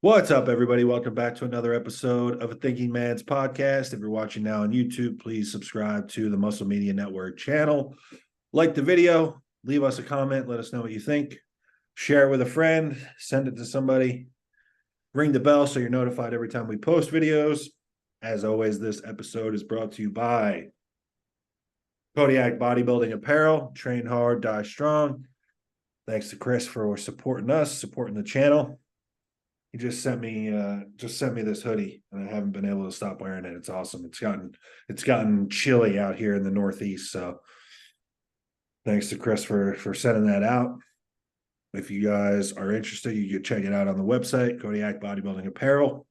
What's up, everybody? Welcome back to another episode of a Thinking Man's podcast. If you're watching now on YouTube, please subscribe to the Muscle Media Network channel. Like the video, leave us a comment, let us know what you think. Share it with a friend, send it to somebody. Ring the bell so you're notified every time we post videos. As always, this episode is brought to you by Kodiak Bodybuilding Apparel. Train hard, die strong. Thanks to Chris for supporting us, supporting the channel. He just sent me this hoodie, and I haven't been able to stop wearing it. It's awesome. It's gotten chilly out here in the Northeast, so thanks to Chris for sending that out. If you guys are interested, you can check it out on the website, Kodiak Bodybuilding Apparel.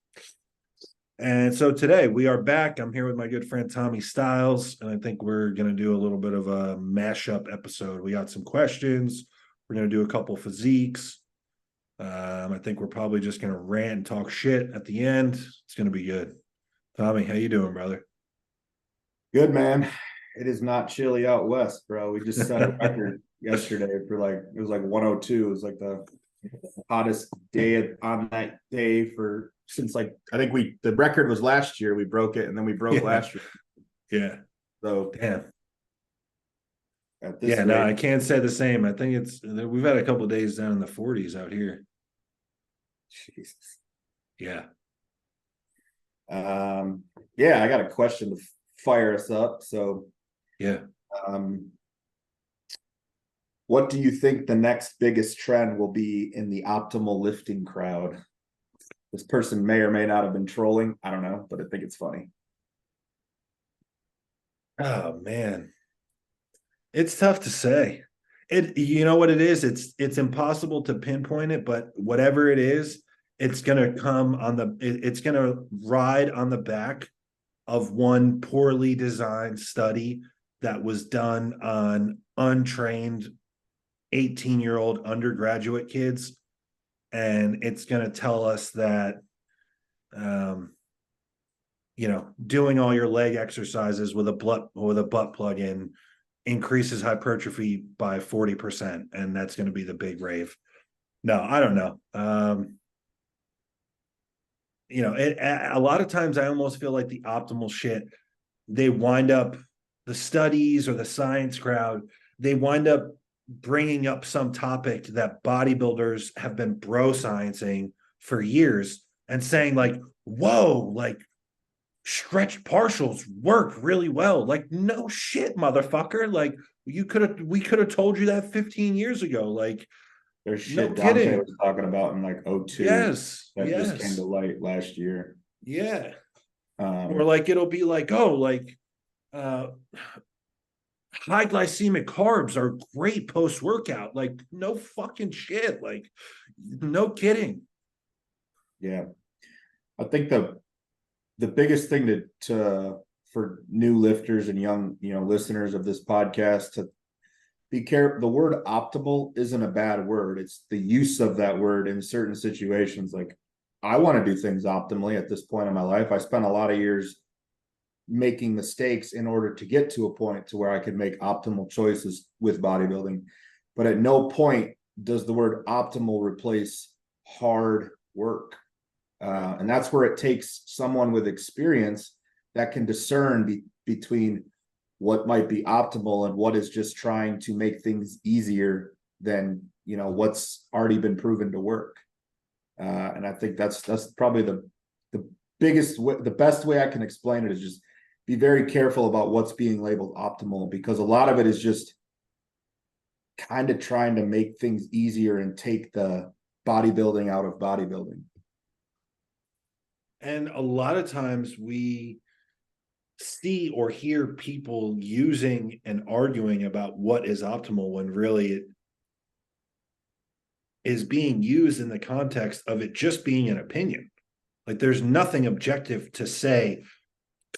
And so today we are back. I'm here with my good friend Tommy Styles, and I think we're going to do a little bit of a mashup episode. We got some questions. We're going to do a couple physiques. I think we're probably just going to rant and talk shit at the end. It's going to be good. Tommy, how you doing, brother? Good, man. It is not chilly out west, bro. We just set a record yesterday for it was like 102. It was like the hottest day on that day since I think the record was last year. We broke it, and then we broke last year. Yeah. So damn. At this rate, I can't say the same. I think we've had a couple of days down in the 40s out here. Jesus. Yeah. I got a question to fire us up. So yeah. What do you think the next biggest trend will be in the optimal lifting crowd? This person may or may not have been trolling. I don't know, but I think it's funny. Oh man. It's tough to say. You know what it is? It's impossible to pinpoint it, but whatever it is, it's gonna it's gonna ride on the back of one poorly designed study that was done on untrained 18-year-old undergraduate kids. And it's gonna tell us that doing all your leg exercises with a butt plug in increases hypertrophy by 40%, and that's going to be the big rave. No, I don't know. A lot of times I almost feel like the optimal shit, they wind up, the studies or the science crowd, they wind up bringing up some topic that bodybuilders have been bro sciencing for years and saying like, whoa, like stretch partials work really well. Like, no shit, motherfucker. Like, we could have told you that 15 years ago. Like, there's shit no Dante kidding. was talking about in like 02 that just came to light last year. Yeah. Or like it'll be like, oh, like high glycemic carbs are great post-workout. Like, no fucking shit. Like, no kidding. Yeah. I think the biggest thing for new lifters and young, listeners of this podcast to be careful. The word optimal isn't a bad word. It's the use of that word in certain situations. Like, I want to do things optimally at this point in my life. I spent a lot of years making mistakes in order to get to a point to where I could make optimal choices with bodybuilding. But at no point does the word optimal replace hard work. And that's where it takes someone with experience that can discern between what might be optimal and what is just trying to make things easier than what's already been proven to work. And I think that's probably the best way I can explain it is just be very careful about what's being labeled optimal, because a lot of it is just kind of trying to make things easier and take the bodybuilding out of bodybuilding. And a lot of times we see or hear people using and arguing about what is optimal when really it is being used in the context of it just being an opinion. Like, there's nothing objective to say,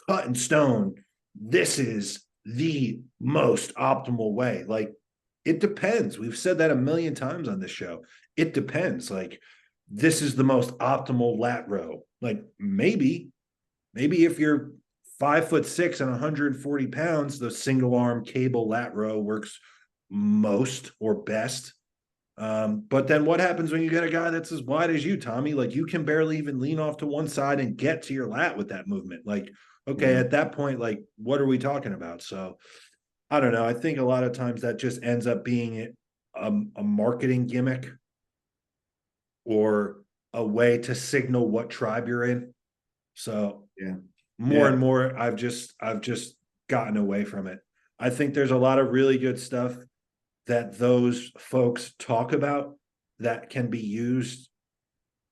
cut in stone, this is the most optimal way. Like, it depends. We've said that a million times on this show. It depends. Like, this is the most optimal lat row. Like, maybe if you're 5'6" and 140 pounds, the single arm cable lat row works most or best. But then what happens when you get a guy that's as wide as you, Tommy? Like you can barely even lean off to one side and get to your lat with that movement. Like, okay, at that point, like, what are we talking about? So I don't know. I think a lot of times that just ends up being a marketing gimmick or a way to signal what tribe you're in. So Yeah. more and more, I've just gotten away from it. I think there's a lot of really good stuff that those folks talk about that can be used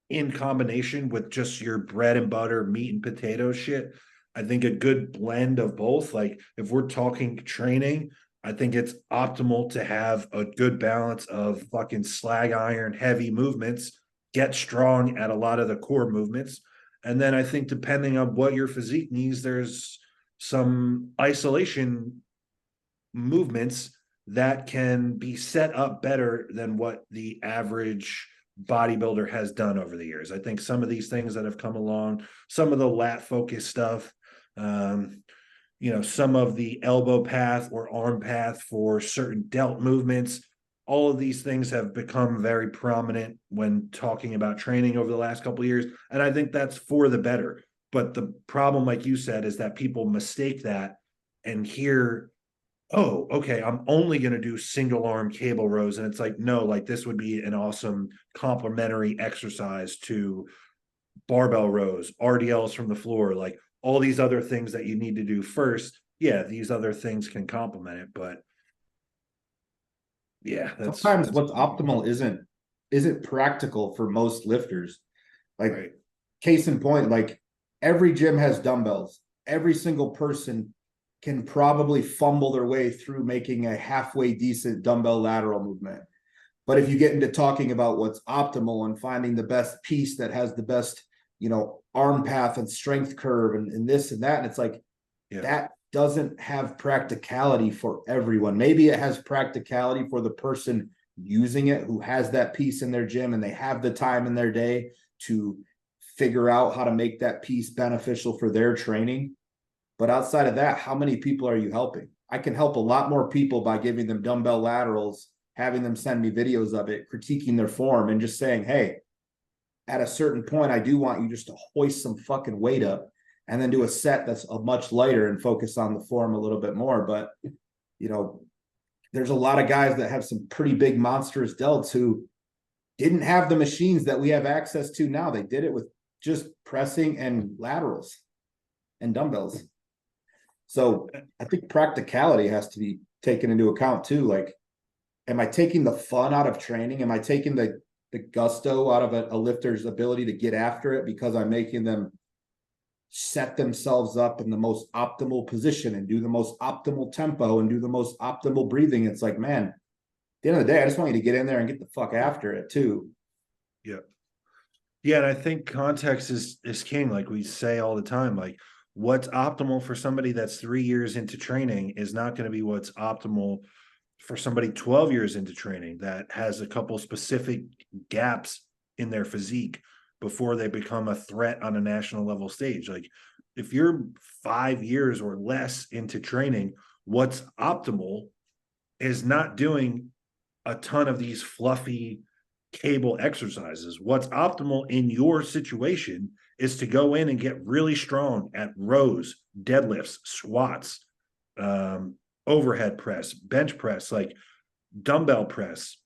in combination with just your bread and butter meat and potato shit. I think a good blend of both. Like if we're talking training, I think it's optimal to have a good balance of fucking slag iron heavy movements, get strong at a lot of the core movements. And then I think depending on what your physique needs, there's some isolation movements that can be set up better than what the average bodybuilder has done over the years. I think some of these things that have come along, some of the lat focus stuff, some of the elbow path or arm path for certain delt movements, all of these things have become very prominent when talking about training over the last couple of years. And I think that's for the better. But the problem, like you said, is that people mistake that and hear, oh, okay, I'm only going to do single arm cable rows. And it's like, no, like this would be an awesome complementary exercise to barbell rows, RDLs from the floor, like all these other things that you need to do first. Yeah, these other things can complement it. But yeah, Sometimes that's what's optimal isn't practical for most lifters. Like right. case in point, like every gym has dumbbells. Every single person can probably fumble their way through making a halfway decent dumbbell lateral movement. But if you get into talking about what's optimal and finding the best piece that has the best, arm path and strength curve and this and that, and it's like, Yeah. that doesn't have practicality for everyone. Maybe it has practicality for the person using it who has that piece in their gym and they have the time in their day to figure out how to make that piece beneficial for their training. But outside of that, how many people are you helping? I can help a lot more people by giving them dumbbell laterals, having them send me videos of it, critiquing their form, and just saying, hey, at a certain point, I do want you just to hoist some fucking weight up and then do a set that's a much lighter and focus on the form a little bit more. But, there's a lot of guys that have some pretty big monstrous delts who didn't have the machines that we have access to now. They did it with just pressing and laterals and dumbbells. So I think practicality has to be taken into account too. Like, am I taking the fun out of training? Am I taking the gusto out of a lifter's ability to get after it because I'm making them set themselves up in the most optimal position and do the most optimal tempo and do the most optimal breathing? It's like, man, at the end of the day, I just want you to get in there and get the fuck after it too. Yeah. Yeah. And I think context is king, like we say all the time. Like what's optimal for somebody that's 3 years into training is not going to be what's optimal for somebody 12 years into training that has a couple specific gaps in their physique before they become a threat on a national level stage. Like if you're 5 years or less into training, what's optimal is not doing a ton of these fluffy cable exercises. What's optimal in your situation is to go in and get really strong at rows, deadlifts, squats, overhead press, bench press, like dumbbell press,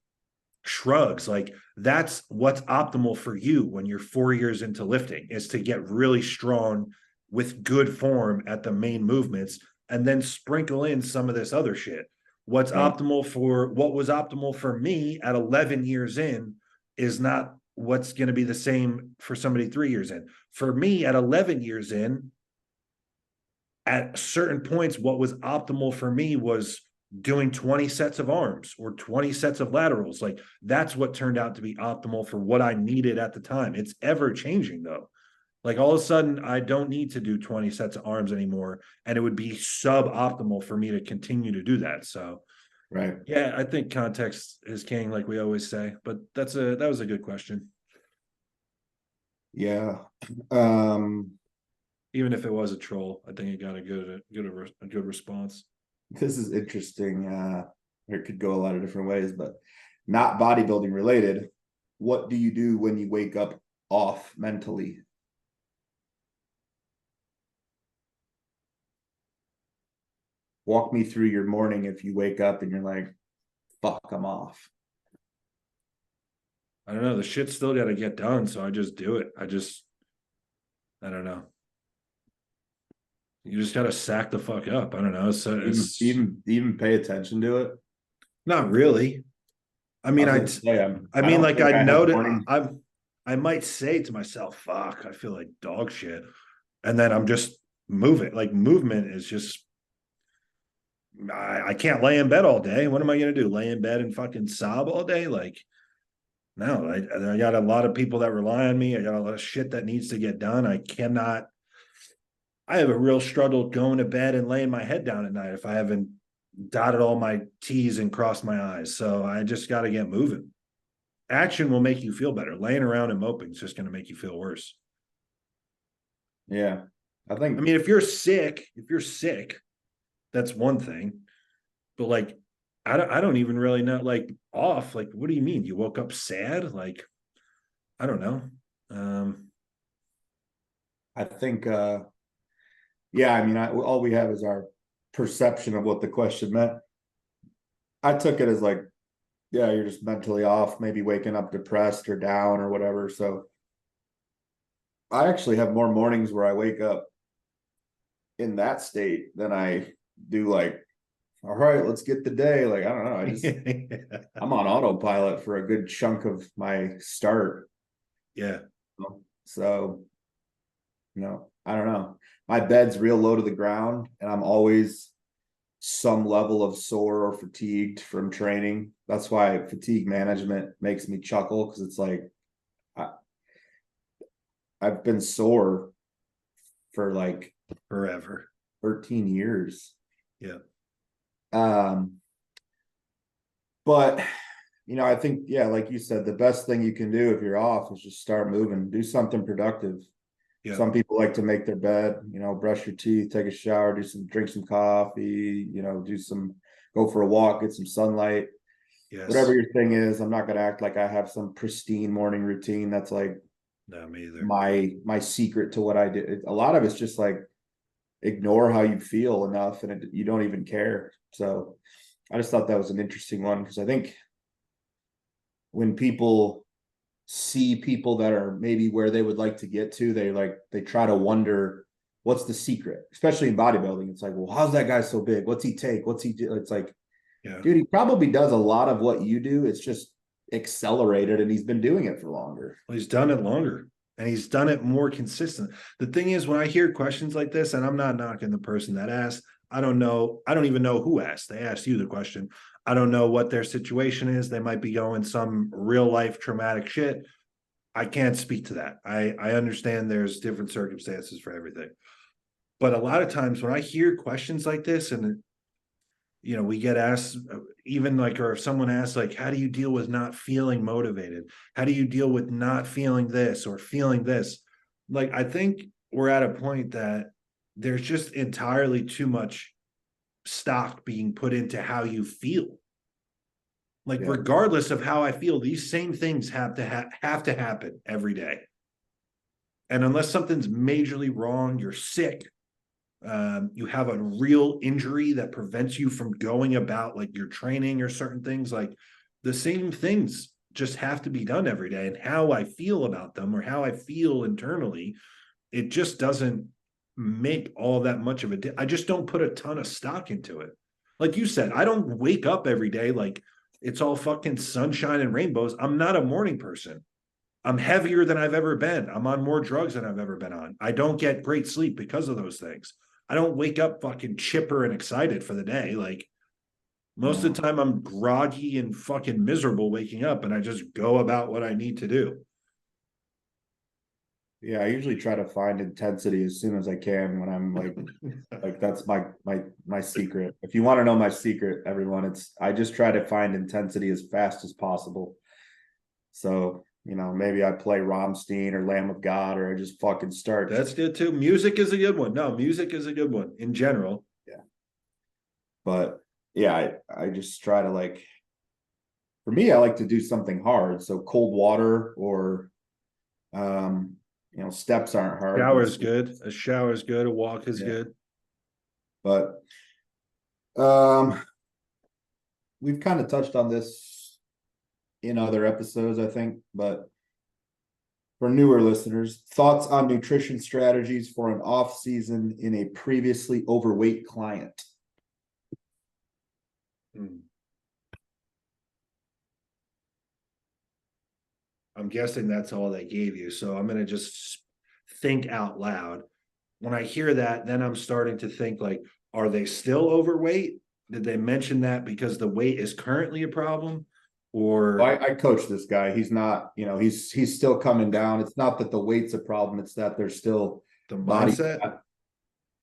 shrugs. Like that's what's optimal for you when you're 4 years into lifting, is to get really strong with good form at the main movements and then sprinkle in some of this other shit. What was optimal for me at 11 years in is not what's going to be the same for somebody 3 years in. For me at 11 years in, at certain points, what was optimal for me was doing 20 sets of arms or 20 sets of laterals. Like that's what turned out to be optimal for what I needed at the time. It's ever changing though. Like all of a sudden, I don't need to do 20 sets of arms anymore. And it would be suboptimal for me to continue to do that. So, Right. yeah, I think context is king, like we always say. But that was a good question. Yeah. Even if it was a troll, I think it got a good response. This is interesting. It could go a lot of different ways, but not bodybuilding related, what do you do when you wake up off mentally? Walk me through your morning if you wake up and you're like, fuck, I'm off. I don't know. The shit's still got to get done. So I just do it. I don't know. You just got to sack the fuck up. I don't know. So it's Even pay attention to it. not really. I mean, I mean, like I noted, I might say to myself, fuck, I feel like dog shit. And then I'm just moving. Like movement is just, I can't lay in bed all day. What am I going to do? Lay in bed and fucking sob all day? Like, no, I got a lot of people that rely on me. I got a lot of shit that needs to get done. I have a real struggle going to bed and laying my head down at night if I haven't dotted all my T's and crossed my I's. So I just got to get moving. Action will make you feel better. Laying around and moping is just going to make you feel worse. Yeah. I mean, if you're sick, that's one thing. But like, I don't even really know, like off, like, what do you mean? You woke up sad? Like, I don't know. I think, yeah, I mean, all we have is our perception of what the question meant. I took it as like, yeah, you're just mentally off, maybe waking up depressed or down or whatever. So I actually have more mornings where I wake up in that state than I do like, all right, let's get the day. Like, I don't know. I'm on autopilot for a good chunk of my start. Yeah. So, I don't know. My bed's real low to the ground and I'm always some level of sore or fatigued from training. That's why fatigue management makes me chuckle, because it's like I've been sore for like forever, 13 years. Yeah. But I think, yeah, like you said, the best thing you can do if you're off is just start moving, do something productive. Yeah. Some people like to make their bed, brush your teeth, take a shower, drink some coffee, go for a walk, get some sunlight. Yes. Whatever your thing is, I'm not going to act like I have some pristine morning routine. That's like, no, me either. My secret to what I do. A lot of it's just like ignore how you feel enough, and you don't even care. So I just thought that was an interesting one, because I think when people see people that are maybe where they would like to get to, they try to wonder what's the secret, especially in bodybuilding. It's like, well, how's that guy so big? What's he take? What's he do? It's like, yeah, dude, he probably does a lot of what you do. It's just accelerated, and he's been doing it for longer. Well, he's done it longer, and he's done it more consistent. The thing is, when I hear questions like this, and I'm not knocking the person that asked, I don't even know who asked. They asked you the question. I don't know what their situation is. They might be going some real life traumatic shit. I can't speak to that. I understand there's different circumstances for everything. But a lot of times when I hear questions like this, and we get asked, even like, or if someone asks, like, how do you deal with not feeling motivated? How do you deal with not feeling this or feeling this? Like, I think we're at a point that there's just entirely too much stock being put into how you feel. Like, yeah, regardless of how I feel, these same things have to happen every day. And unless something's majorly wrong, you're sick, you have a real injury that prevents you from going about like your training or certain things, like the same things just have to be done every day. And how I feel about them or how I feel internally, it just doesn't make all that much of I just don't put a ton of stock into it. Like you said, I don't wake up every day like it's all fucking sunshine and rainbows. I'm not a morning person. I'm heavier than I've ever been. I'm on more drugs than I've ever been on. I don't get great sleep because of those things. I don't wake up fucking chipper and excited for the day. Like, most of the time I'm groggy and fucking miserable waking up, and I just go about what I need to do. Yeah, I usually try to find intensity as soon as I can when I'm like that's my secret. If you want to know my secret, everyone, I just try to find intensity as fast as possible. So, maybe I play Rammstein or Lamb of God, or I just fucking start. That's good too. Music is a good one. No, music is a good one in general. Yeah. But yeah, I just try to for me, I like to do something hard. So cold water or, steps aren't hard. Shower is good. A shower is good. A walk is Yeah. good. But we've kind of touched on this in other episodes, I think, but for newer listeners, thoughts on nutrition strategies for an off season in a previously overweight client. I'm guessing that's all they gave you. So I'm going to just think out loud. When I hear that, then I'm starting to think like, are they still overweight? Did they mention that because the weight is currently a problem? Or I coach this guy. He's not, he's still coming down. It's not that the weight's a problem. It's that there's still the body mindset? fat.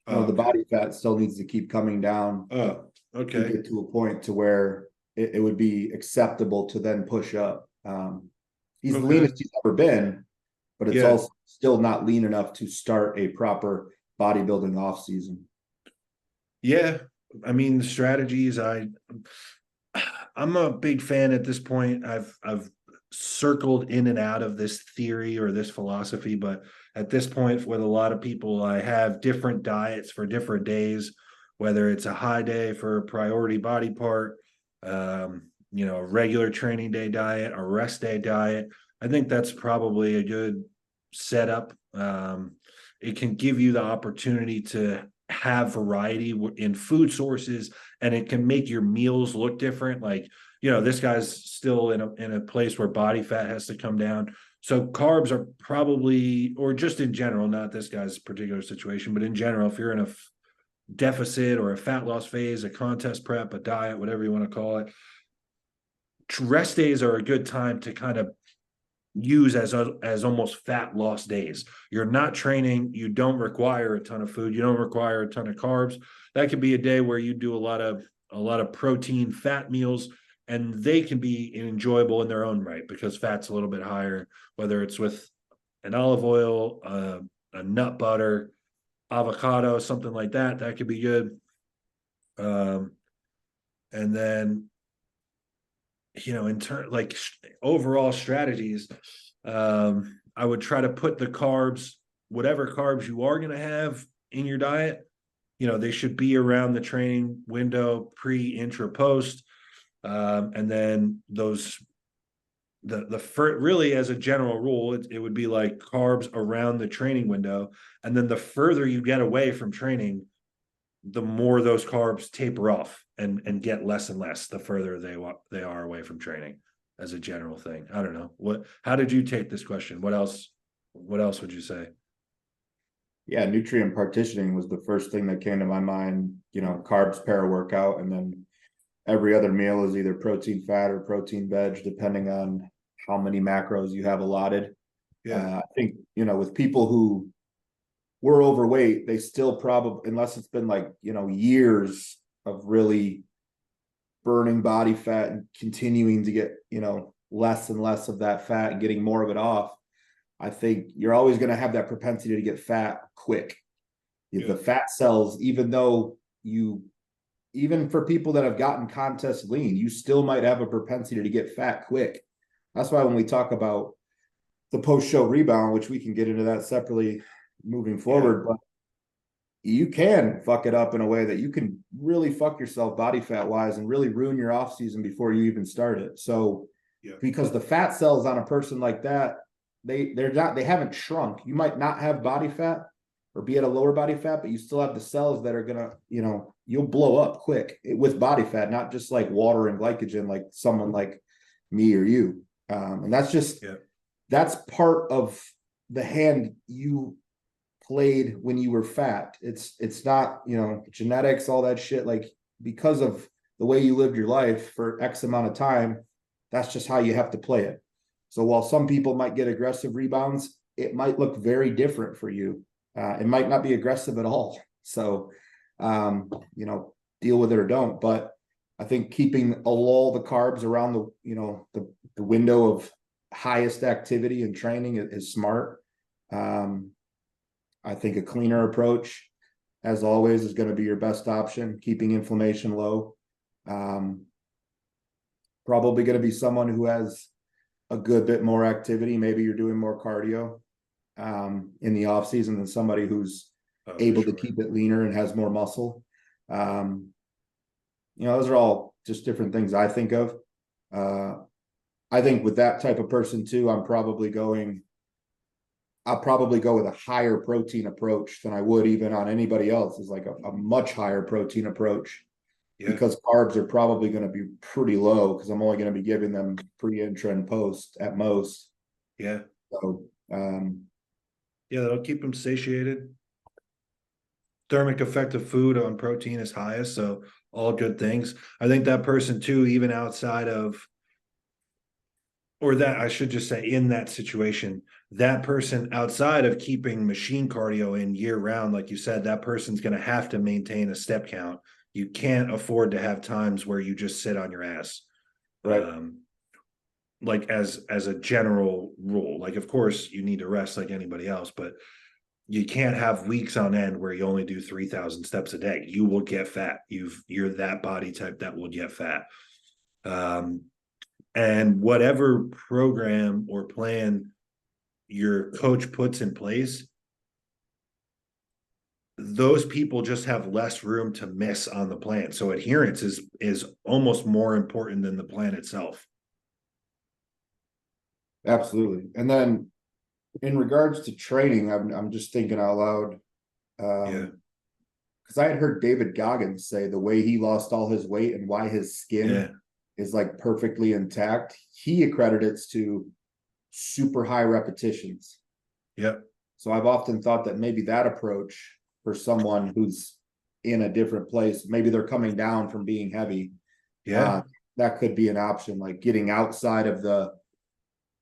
Oh, The body fat still needs to keep coming down. Oh, To okay. get to a point to where it would be acceptable to then push up. He's the Okay. leanest he's ever been, but it's Yeah. also still not lean enough to start a proper bodybuilding off season. Yeah. I mean, the strategies, I'm a big fan at this point. I've circled in and out of this theory or this philosophy, but at this point, with a lot of people, I have different diets for different days, whether it's a high day for a priority body part, a regular training day diet, a rest day diet. I think that's probably a good setup. It can give you the opportunity to have variety in food sources, and it can make your meals look different. Like, this guy's still in a place where body fat has to come down. So carbs are probably, or just in general, not this guy's particular situation, but in general, if you're in a deficit or a fat loss phase, a contest prep, a diet, whatever you want to call it, rest days are a good time to kind of use as almost fat loss days. You're not training, you don't require a ton of food, you don't require a ton of carbs. That could be a day where you do a lot of protein fat meals, and they can be enjoyable in their own right because fat's a little bit higher, whether it's with an olive oil, a nut butter, avocado, something like that. That could be good. And then in turn, like overall strategies, I would try to put the carbs, whatever carbs you are going to have in your diet, they should be around the training window, pre, intra, post. And then really, as a general rule, it would be like carbs around the training window. And then the further you get away from training, the more those carbs taper off and get less and less the further they are away from training, as a general thing. I don't know. How did you take this question? What else would you say? Yeah, nutrient partitioning was the first thing that came to my mind. Carbs, para workout, and then every other meal is either protein fat or protein veg, depending on how many macros you have allotted. Yeah. I think, with people who were overweight, they still probably, unless it's been like, years of really burning body fat and continuing to get, less and less of that fat and getting more of it off, I think you're always going to have that propensity to get fat quick. Yeah. The fat cells, even for people that have gotten contest lean, you still might have a propensity to get fat quick. That's why when we talk about the post-show rebound, which we can get into that separately moving forward, but you can fuck it up in a way that you can really fuck yourself body fat wise and really ruin your off season before you even start it. So because the fat cells on a person like that, they haven't shrunk. You might not have body fat or be at a lower body fat, but you still have the cells that are gonna, you'll blow up quick with body fat, not just like water and glycogen, like someone like me or you. And that's just, that's part of the hand you played when you were fat. It's not, genetics, all that shit. Like, because of the way you lived your life for X amount of time, that's just how you have to play it. So while some people might get aggressive rebounds, it might look very different for you. It might not be aggressive at all. So, deal with it or don't. But I think keeping all the carbs around the window of highest activity and training is smart. I think a cleaner approach, as always, is going to be your best option, keeping inflammation low. probably going to be someone who has a good bit more activity. Maybe you're doing more cardio in the off season than somebody who's able to keep it leaner and has more muscle. Those are all just different things I think of. I think with that type of person too, I'll probably go with a higher protein approach than I would even on anybody else. Is like a much higher protein approach, because carbs are probably going to be pretty low, because I'm only going to be giving them pre, intra, and post at most. Yeah. So, that'll keep them satiated. Thermic effect of food on protein is highest, so all good things. I think that person too, even outside of, or that I should just say in that situation, that person outside of keeping machine cardio in year round, like you said, that person's going to have to maintain a step count. You can't afford to have times where you just sit on your ass. right. Like as a general rule, like, of course you need to rest like anybody else, but you can't have weeks on end where you only do 3,000 steps a day. You will get fat. You're that body type that will get fat. And whatever program or plan your coach puts in place, those people just have less room to miss on the plan. So adherence is almost more important than the plan itself. Absolutely. And then in regards to training, I'm just thinking out loud. Because I had heard David Goggins say the way he lost all his weight and why his skin is like perfectly intact, he accredits to super high repetitions. Yep. So I've often thought that maybe that approach for someone who's in a different place, maybe they're coming down from being heavy. That could be an option, like getting outside of the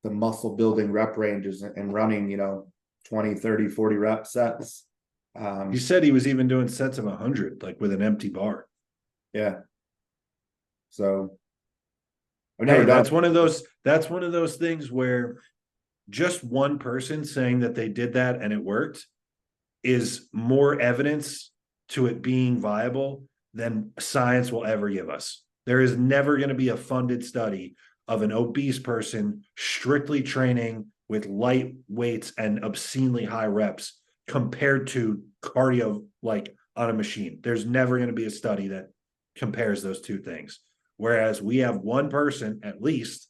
muscle building rep ranges and running, 20, 30, 40 rep sets. He said he was even doing sets of 100, like with an empty bar. Yeah. So that's one of those things where just one person saying that they did that and it worked is more evidence to it being viable than science will ever give us. There is never going to be a funded study of an obese person strictly training with light weights and obscenely high reps compared to cardio, like on a machine. There's never going to be a study that compares those two things. Whereas we have one person at least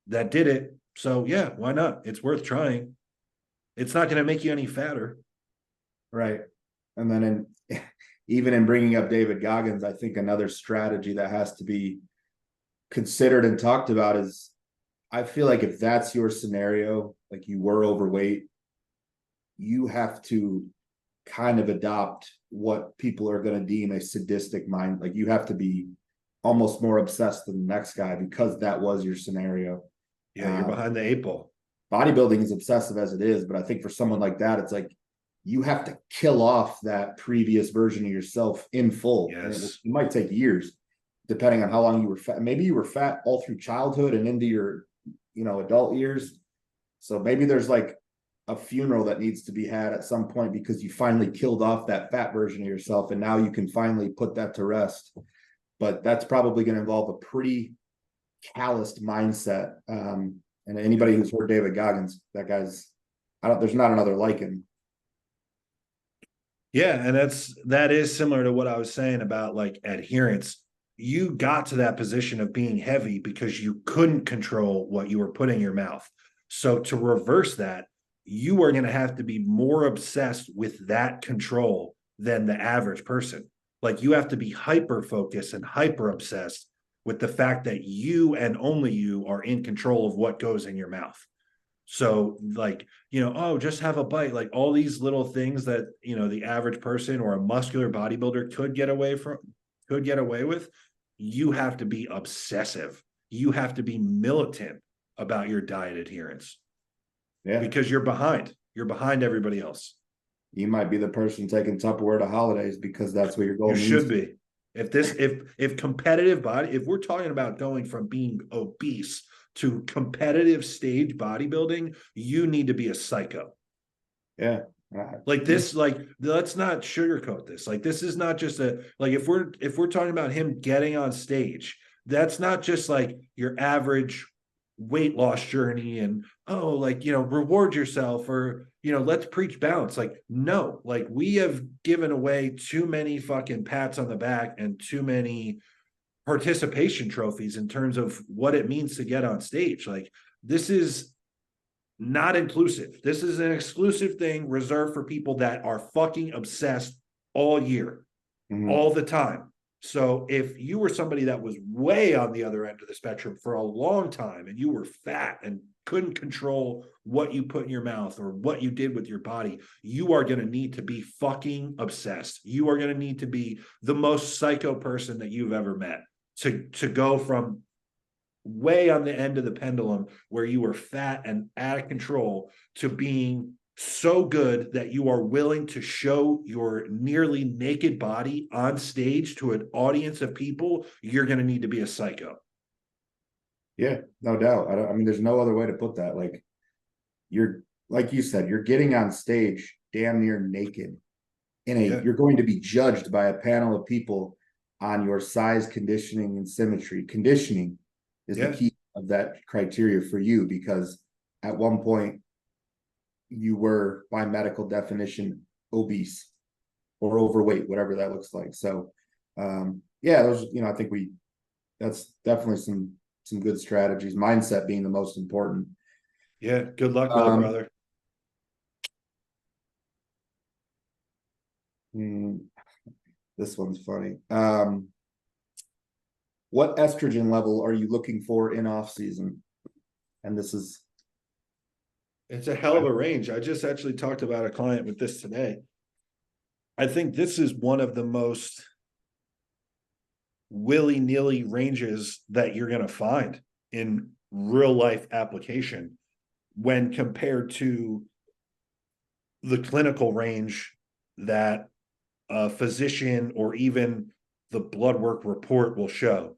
that did it. So yeah, why not? It's worth trying. It's not going to make you any fatter. Right. And then even in bringing up David Goggins, I think another strategy that has to be considered and talked about is, I feel like if that's your scenario, like you were overweight, you have to kind of adopt what people are going to deem a sadistic mind. Like you have to be almost more obsessed than the next guy because that was your scenario. Yeah, you're behind the 8 ball. Bodybuilding is obsessive as it is, but I think for someone like that, it's like you have to kill off that previous version of yourself in full. Yes. And it might take years, depending on how long you were fat. Maybe you were fat all through childhood and into your, adult years. So maybe there's like a funeral that needs to be had at some point because you finally killed off that fat version of yourself. And now you can finally put that to rest. But that's probably going to involve a pretty calloused mindset. And anybody who's heard David Goggins, there's not another like him. Yeah. And that is similar to what I was saying about like adherence. You got to that position of being heavy because you couldn't control what you were putting in your mouth. So to reverse that, you are going to have to be more obsessed with that control than the average person. Like you have to be hyper focused and hyper obsessed with the fact that you and only you are in control of what goes in your mouth. So like, just have a bite, like all these little things that, the average person or a muscular bodybuilder could get away with. You have to be obsessive. You have to be militant about your diet adherence. Yeah. Because you're behind everybody else. You might be the person taking Tupperware to holidays because that's what your goal You should be. If competitive body, if we're talking about going from being obese to competitive stage bodybuilding, you need to be a psycho. Yeah. Like this, like let's not sugarcoat this. Like this is not just if we're talking about him getting on stage, That's not just like your average weight loss journey and, oh, like, reward yourself, or, let's preach balance. Like, no, like, we have given away too many fucking pats on the back and too many participation trophies in terms of what it means to get on stage. Like, this is not inclusive. This is an exclusive thing reserved for people that are fucking obsessed all year, all the time. So if you were somebody that was way on the other end of the spectrum for a long time, and you were fat and couldn't control what you put in your mouth or what you did with your body, you are going to need to be fucking obsessed. You are going to need to be the most psycho person that you've ever met to go from way on the end of the pendulum where you were fat and out of control to being so good that you are willing to show your nearly naked body on stage to an audience of people. You're going to need to be a psycho. Yeah, no doubt. I mean, there's no other way to put that. Like, like you said, you're getting on stage damn near naked you're going to be judged by a panel of people on your size, conditioning, and symmetry. Conditioning is the key of that criteria for you, because at one point you were, by medical definition, obese or overweight, whatever that looks like. So those, I think that's definitely some good strategies, mindset being the most important. Yeah, good luck with it, brother. This one's funny. What estrogen level are you looking for in off season? And it's a hell of a range. I just actually talked about a client with this today. I think this is one of the most willy-nilly ranges that you're going to find in real life application when compared to the clinical range that a physician or even the blood work report will show.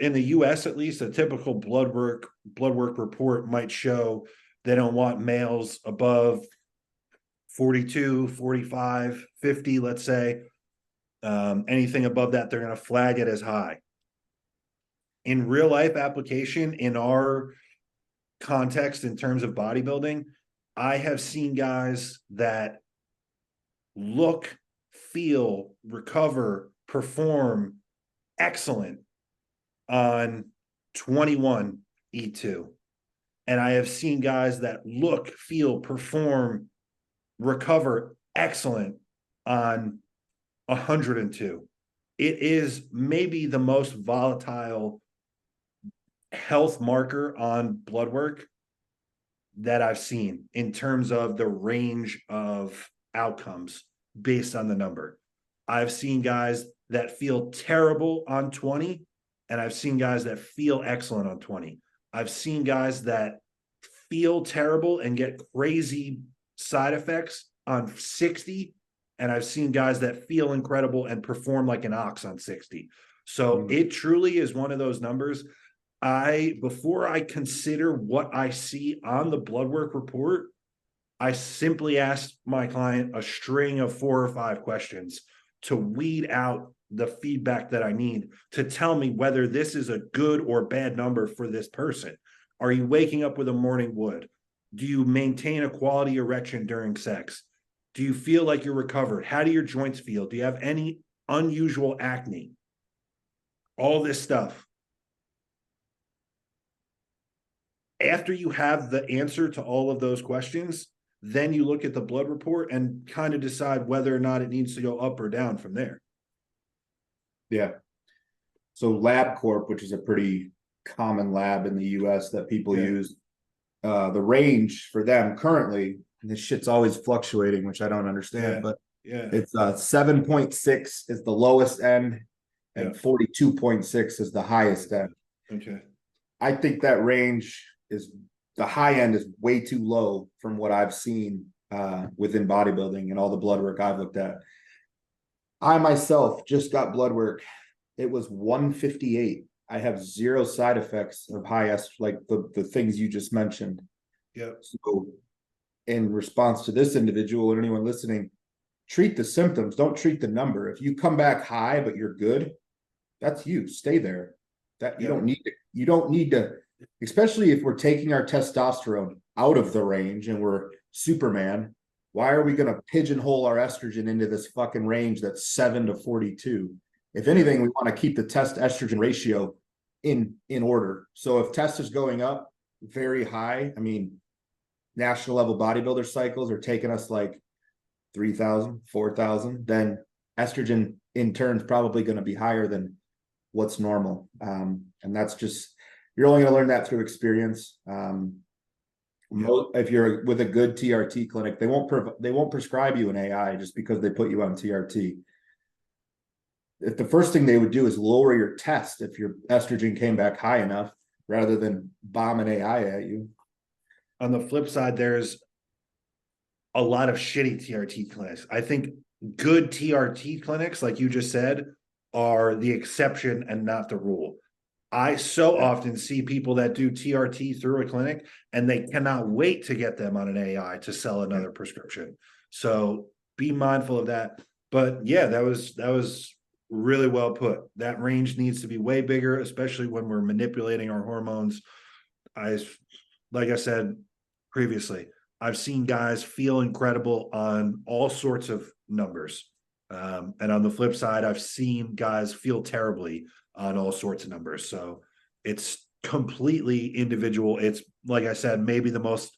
In the US, at least, a typical blood work report might show they don't want males above 42, 45, 50, let's say. Anything above that, they're going to flag it as high. In real life application, in our context, in terms of bodybuilding, I have seen guys that look, feel, recover, perform excellent on 21 E2. And I have seen guys that look, feel, perform, recover excellent on 102. It is maybe the most volatile health marker on blood work that I've seen in terms of the range of outcomes based on the number. I've seen guys that feel terrible on 20, and I've seen guys that feel excellent on 20. I've seen guys that feel terrible and get crazy side effects on 60, and I've seen guys that feel incredible and perform like an ox on 60. So it truly is one of those numbers. Before I consider what I see on the blood work report, I simply ask my client a string of 4 or 5 questions to weed out the feedback that I need to tell me whether this is a good or bad number for this person. Are you waking up with a morning wood? Do you maintain a quality erection during sex? Do you feel like you're recovered? How do your joints feel? Do you have any unusual acne? All this stuff. After you have the answer to all of those questions, then you look at the blood report and kind of decide whether or not it needs to go up or down from there. Yeah. So LabCorp, which is a pretty common lab in the US that people use, the range for them currently, and this shit's always fluctuating, which I don't understand, but it's 7.6 is the lowest end and 42.6 is the highest end. Okay. I think that range the high end is way too low from what I've seen within bodybuilding and all the blood work I've looked at. I myself just got blood work. It was 158. I have 0 side effects of like the things you just mentioned. Yeah. So in response to this individual and anyone listening, treat the symptoms, don't treat the number. If you come back high, but you're good, that's you. Stay there. That you don't need to, especially if we're taking our testosterone out of the range and we're Superman. Why are we going to pigeonhole our estrogen into this fucking range that's 7 to 42? If anything, we want to keep the test estrogen ratio in order. So if test is going up very high, I mean, national level bodybuilder cycles are taking us like 3,000, 4,000, then estrogen in turn is probably going to be higher than what's normal. And that's just, you're only going to learn that through experience. If you're with a good TRT clinic, they won't prescribe you an AI just because they put you on TRT. If the first thing they would do is lower your test if your estrogen came back high enough, rather than bomb an AI at you. On the flip side, there's a lot of shitty TRT clinics. I think good TRT clinics, like you just said, are the exception and not the rule. I so often see people that do TRT through a clinic and they cannot wait to get them on an AI to sell another prescription. So be mindful of that. But yeah, that was really well put. That range needs to be way bigger, especially when we're manipulating our hormones. Like I said previously, I've seen guys feel incredible on all sorts of numbers. And on the flip side, I've seen guys feel terribly on all sorts of numbers. So it's completely individual. It's, like I said, maybe the most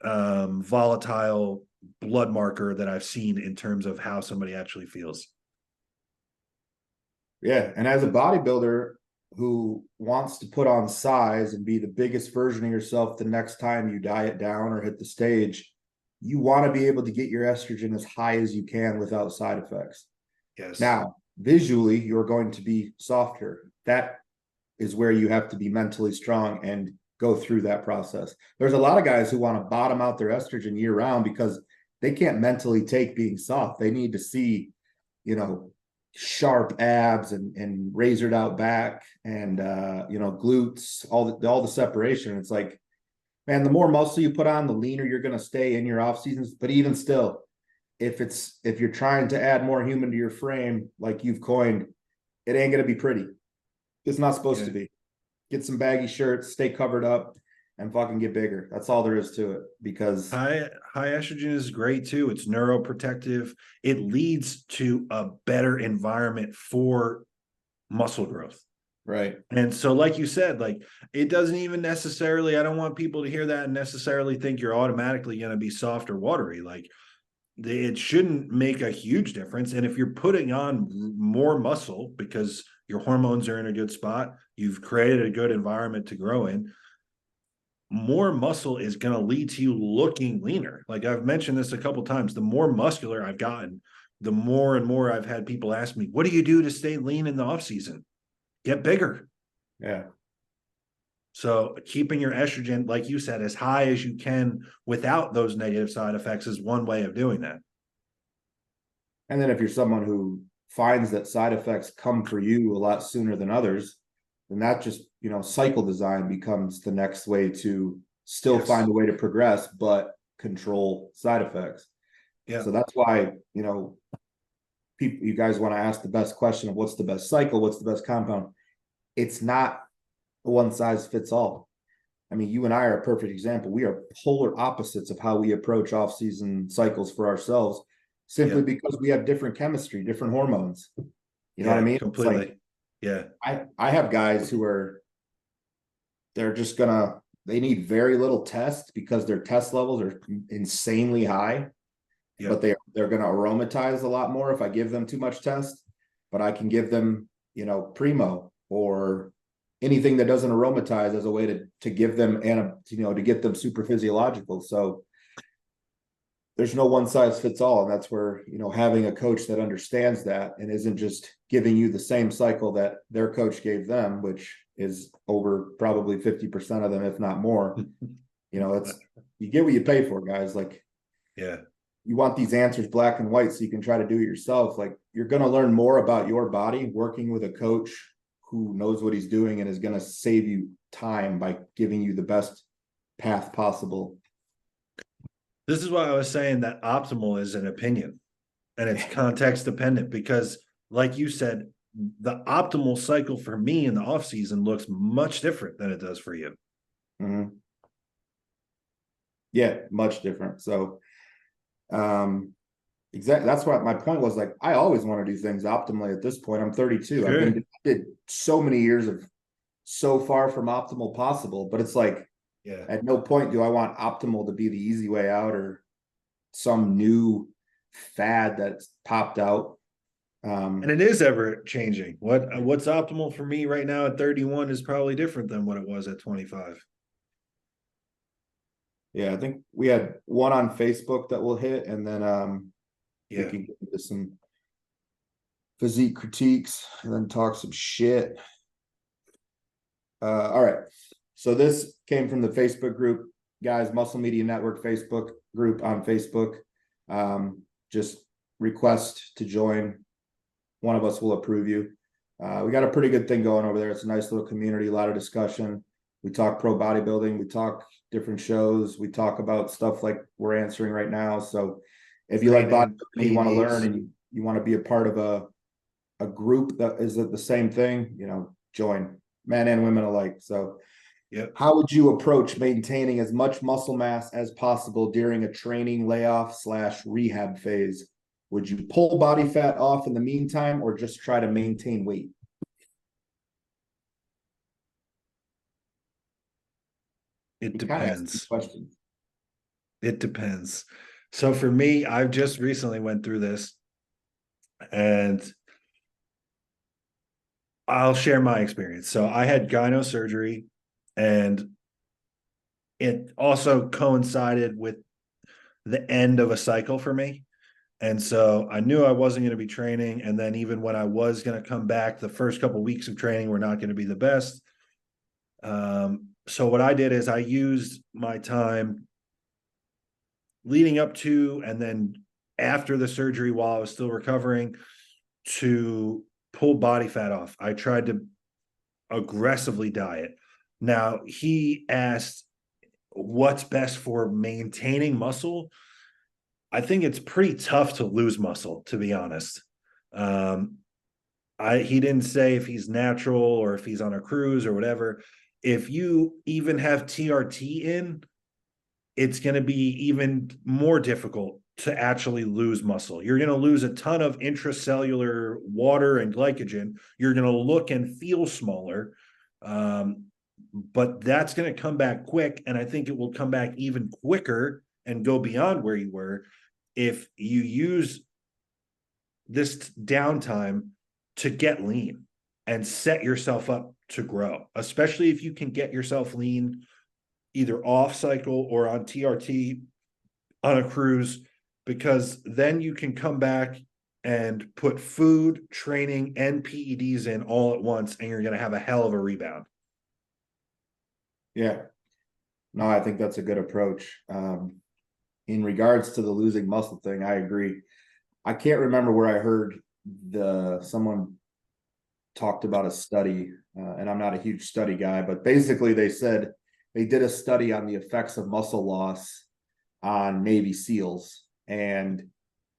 volatile blood marker that I've seen in terms of how somebody actually feels. Yeah. And as a bodybuilder who wants to put on size and be the biggest version of yourself the next time you diet down or hit the stage, you want to be able to get your estrogen as high as you can without side effects. Yes. Now, visually, you're going to be softer. That is where you have to be mentally strong and go through that process. There's a lot of guys who want to bottom out their estrogen year round because they can't mentally take being soft. They need to see, sharp abs and razored out back and glutes, all the separation. It's like, man, the more muscle you put on, the leaner you're going to stay in your off seasons. But even still, if you're trying to add more human to your frame, like you've coined, it ain't going to be pretty. It's not supposed to be. Get some baggy shirts, stay covered up, and fucking get bigger. That's all there is to it. Because high estrogen is great too. It's neuroprotective. It leads to a better environment for muscle growth. Right. And so, like you said, like it doesn't even necessarily, I don't want people to hear that and necessarily think you're automatically going to be soft or watery. Like it shouldn't make a huge difference. And if you're putting on more muscle because your hormones are in a good spot, you've created a good environment to grow in, more muscle is going to lead to you looking leaner. Like I've mentioned this a couple of times, the more muscular I've gotten, the more and more I've had people ask me, what do you do to stay lean in the off season? Get bigger. Yeah. So keeping your estrogen, like you said, as high as you can without those negative side effects is one way of doing that. And then if you're someone who finds that side effects come for you a lot sooner than others, then that just, cycle design becomes the next way to still find a way to progress, but control side effects. Yeah. So that's why, you guys want to ask the best question of what's the best cycle, what's the best compound. It's not one size fits all. I mean, you and I are a perfect example. We are polar opposites of how we approach off-season cycles for ourselves, simply because we have different chemistry, different hormones. You know what I mean? Completely. I have guys who they need very little test because their test levels are insanely high. But they're going to aromatize a lot more if I give them too much test. But I can give them, Primo or anything that doesn't aromatize as a way to give them to get them super physiological. So there's no one size fits all, and that's where having a coach that understands that and isn't just giving you the same cycle that their coach gave them, which is over probably 50% of them, if not more. It's you get what you pay for, guys. Like, you want these answers black and white so you can try to do it yourself. Like, you're going to learn more about your body working with a coach who knows what he's doing and is going to save you time by giving you the best path possible. This is why I was saying that optimal is an opinion and it's context dependent, because like you said, the optimal cycle for me in the off season looks much different than it does for you. Mm-hmm. Yeah, much different. So, exactly. That's what my point was. Like, I always want to do things optimally at this point. I'm 32. Sure. Did so many years of so far from optimal possible, but it's like, Yeah. at no point do I want optimal to be the easy way out or some new fad that's popped out. And it is ever changing. What's optimal for me right now at 31 is probably different than what it was at 25. Yeah, I think we had one on Facebook that we'll hit, and then we Yeah. can get into some physique critiques and then talk some shit. All right. So this came from the Facebook group, guys, Muscle Media Network Facebook group on Facebook. Just request to join. One of us will approve you. We got a pretty good thing going over there. It's a nice little community, a lot of discussion. We talk pro bodybuilding, we talk different shows, we talk about stuff like we're answering right now. So if you like bodybuilding, you want to learn and you want to be a part of a group that is the same thing, join, men and women alike. So yeah, how would you approach maintaining as much muscle mass as possible during a training layoff/rehab phase? Would you pull body fat off in the meantime or just try to maintain weight? it depends. It depends. So for me, I've just recently went through this, and I'll share my experience. So I had gyno surgery, and it also coincided with the end of a cycle for me. And so I knew I wasn't going to be training. And then even when I was going to come back, the first couple of weeks of training were not going to be the best. So what I did is I used my time leading up to and then after the surgery while I was still recovering to pull body fat off. I tried to aggressively diet. Now, he asked what's best for maintaining muscle. I think it's pretty tough to lose muscle, to be honest. He didn't say if he's natural or if he's on a cruise or whatever. If you even have TRT in, it's going to be even more difficult to actually lose muscle. You're going to lose a ton of intracellular water and glycogen. You're going to look and feel smaller. But that's going to come back quick. And I think it will come back even quicker and go beyond where you were if you use this downtime to get lean and set yourself up to grow, especially if you can get yourself lean either off cycle or on TRT on a cruise, because then you can come back and put food, training, and PEDs in all at once, and you're going to have a hell of a rebound. Yeah. No, I think that's a good approach. In regards to the losing muscle thing, I agree. I can't remember where I heard someone talked about a study, and I'm not a huge study guy, but basically they said they did a study on the effects of muscle loss on Navy SEALs. And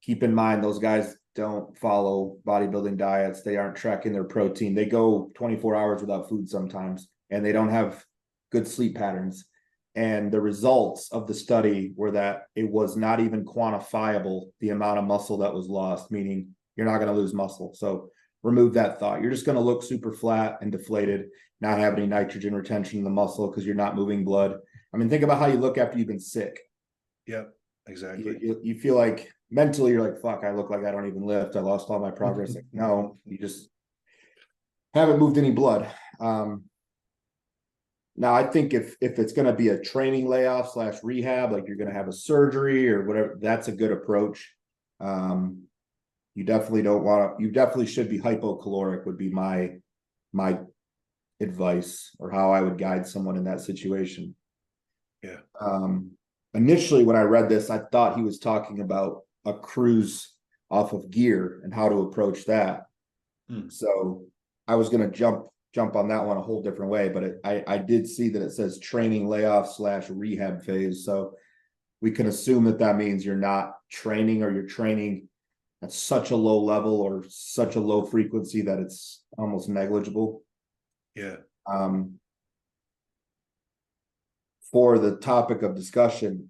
keep in mind, those guys don't follow bodybuilding diets. They aren't tracking their protein. They go 24 hours without food sometimes, and they don't have good sleep patterns. And the results of the study were that it was not even quantifiable, the amount of muscle that was lost, meaning you're not going to lose muscle. So remove that thought. You're just going to look super flat and deflated, not have any nitrogen retention in the muscle because you're not moving blood. I mean, think about how you look after you've been sick. Yep, exactly. You feel like mentally you're like, fuck, I look like I don't even lift. I lost all my progress. Like, no, you just haven't moved any blood. Now, I think if it's going to be a training layoff/rehab, like you're going to have a surgery or whatever, that's a good approach. You definitely should be hypocaloric would be my advice, or how I would guide someone in that situation. Yeah. Initially, when I read this, I thought he was talking about a cruise off of gear and how to approach that. So I was going to jump on that one a whole different way, but I did see that it says training layoff/rehab phase. So we can assume that means you're not training, or you're training at such a low level or such a low frequency that it's almost negligible. Yeah. For the topic of discussion,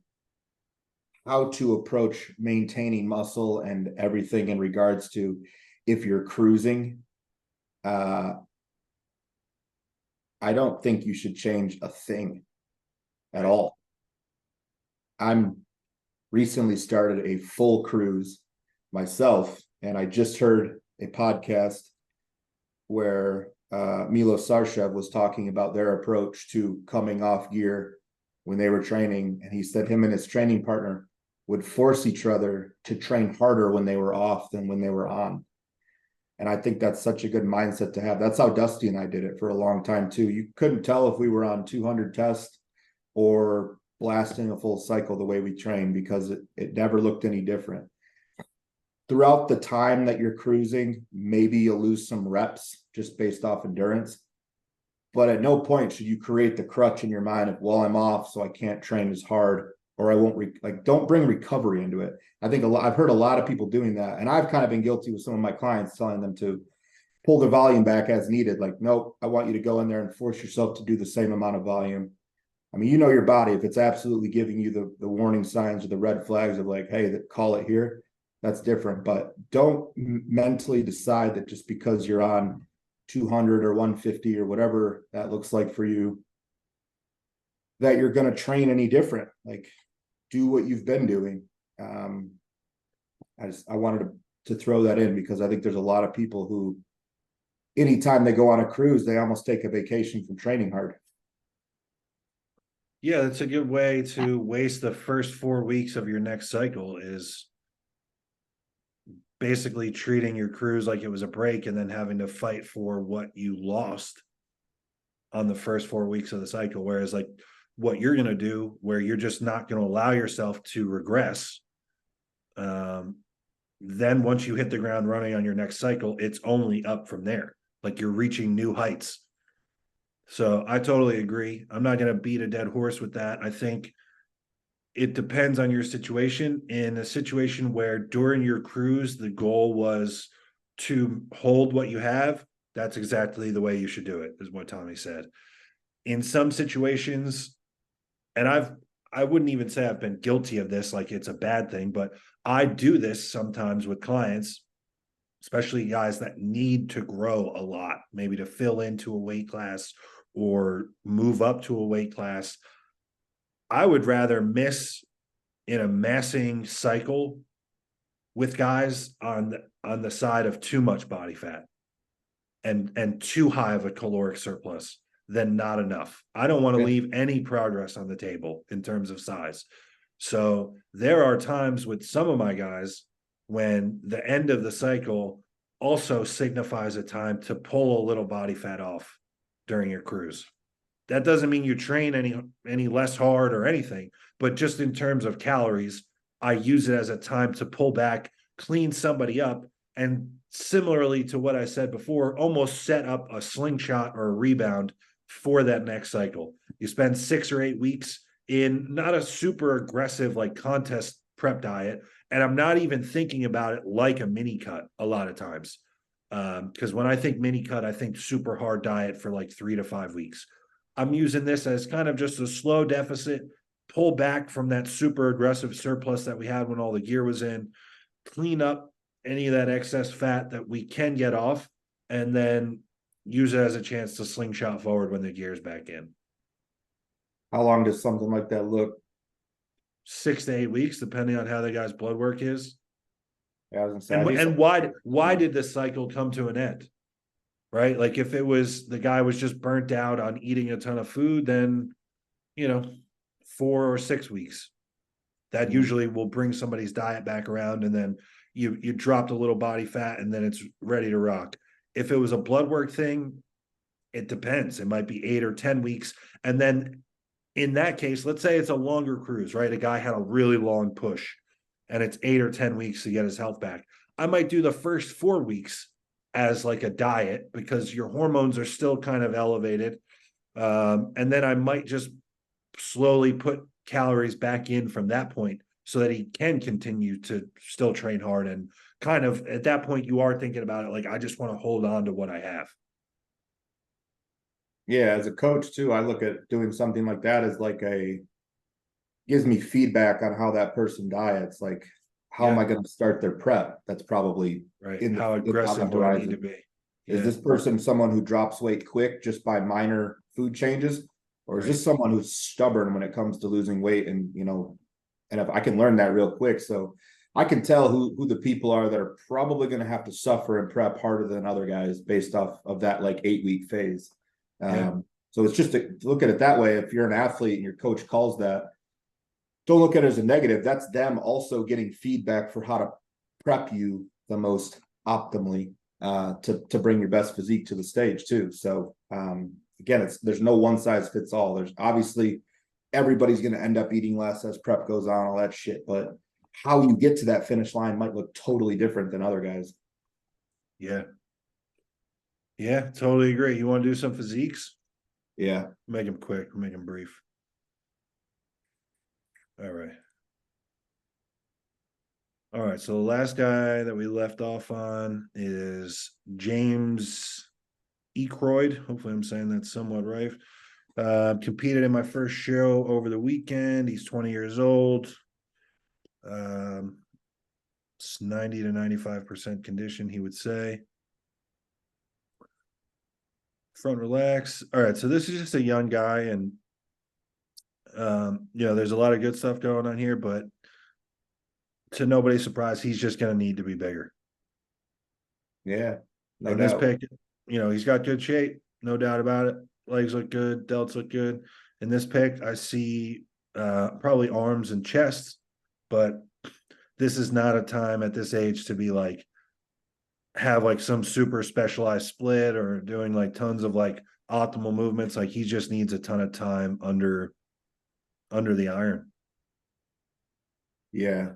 how to approach maintaining muscle and everything in regards to if you're cruising. I don't think you should change a thing at all. I'm recently started a full cruise myself, and I just heard a podcast where Milo Sarshev was talking about their approach to coming off gear when they were training, and he said him and his training partner would force each other to train harder when they were off than when they were on. And I think that's such a good mindset to have. That's how Dusty and I did it for a long time too. You couldn't tell if we were on 200 test or blasting a full cycle the way we train, because it never looked any different. Throughout the time that you're cruising, maybe you'll lose some reps just based off endurance. But at no point should you create the crutch in your mind of, well, I'm off, so I can't train as hard, or I won't don't bring recovery into it. I think I've heard a lot of people doing that, and I've kind of been guilty with some of my clients, telling them to pull their volume back as needed. Like, nope, I want you to go in there and force yourself to do the same amount of volume. I mean, you know your body, if it's absolutely giving you the warning signs or the red flags of like, hey, call it here, that's different. But don't mentally decide that just because you're on 200 or 150 or whatever that looks like for you, that you're going to train any different. Like, do what you've been doing. I wanted to throw that in because I think there's a lot of people who, anytime they go on a cruise, they almost take a vacation from training hard. Yeah, that's a good way to waste the first 4 weeks of your next cycle, is basically treating your cruise like it was a break and then having to fight for what you lost on the first 4 weeks of the cycle. Whereas like what you're going to do, where you're just not going to allow yourself to regress, then once you hit the ground running on your next cycle, it's only up from there. Like you're reaching new heights. So I totally agree. I'm not going to beat a dead horse with that. I think it depends on your situation. In a situation where during your cruise, the goal was to hold what you have, that's exactly the way you should do it, is what Tommy said. In some situations, and I wouldn't even say I've been guilty of this, like it's a bad thing, but I do this sometimes with clients, especially guys that need to grow a lot, maybe to fill into a weight class or move up to a weight class. I would rather miss in a massing cycle with guys on the side of too much body fat and too high of a caloric surplus than not enough. I don't want to leave any progress on the table in terms of size. So there are times with some of my guys when the end of the cycle also signifies a time to pull a little body fat off during your cruise. That doesn't mean you train any less hard or anything, but just in terms of calories, I use it as a time to pull back, clean somebody up, and similarly to what I said before, almost set up a slingshot or a rebound for that next cycle. You spend 6 or 8 weeks in not a super aggressive like contest prep diet, and I'm not even thinking about it like a mini cut a lot of times. Because when I think mini cut, I think super hard diet for like 3 to 5 weeks. I'm using this as kind of just a slow deficit, pull back from that super aggressive surplus that we had when all the gear was in, clean up any of that excess fat that we can get off, and then use it as a chance to slingshot forward when the gear's back in. How long does something like that look? 6 to 8 weeks, depending on how the guy's blood work is. Yeah, and why did this cycle come to an end? Right? Like if it was the guy was just burnt out on eating a ton of food, then 4 or 6 weeks. That usually will bring somebody's diet back around, and then you dropped a little body fat and then it's ready to rock. If it was a blood work thing, it depends. It might be 8 or 10 weeks. And then in that case, let's say it's a longer cruise, right? A guy had a really long push and it's 8 or 10 weeks to get his health back. I might do the first 4 weeks as like a diet because your hormones are still kind of elevated. And then I might just slowly put calories back in from that point so that he can continue to still train hard. And kind of at that point, you are thinking about it like, I just want to hold on to what I have. Yeah, as a coach too, I look at doing something like that as like gives me feedback on how that person diets. Like, how am I going to start their prep? That's probably right. in How the aggressive do I need to be? Is this person someone who drops weight quick just by minor food changes? Or is this someone who's stubborn when it comes to losing weight? And, and if I can learn that real quick. So I can tell who the people are that are probably going to have to suffer and prep harder than other guys based off of that like 8-week phase. So it's just to look at it that way. If you're an athlete and your coach calls that, don't look at it as a negative. That's them also getting feedback for how to prep you the most optimally to bring your best physique to the stage too. So again, there's no one size fits all. There's obviously everybody's going to end up eating less as prep goes on, all that shit. But how you get to that finish line might look totally different than other guys. Yeah. Yeah, totally agree. You want to do some physiques? Yeah. Make them quick, make them brief. All right. All right. So the last guy that we left off on is James Ekroyd. Hopefully I'm saying that somewhat right. Competed in my first show over the weekend. He's 20 years old. It's 90 to 95% condition, he would say. Front relax. All right. So this is just a young guy, and there's a lot of good stuff going on here, but to nobody's surprise, he's just going to need to be bigger. Yeah. No and doubt. This pick, he's got good shape, no doubt about it. Legs look good, delts look good. In this pick, I see probably arms and chest, but this is not a time at this age to be like, have like some super specialized split or doing like tons of like optimal movements. Like, he just needs a ton of time under the iron. Yeah.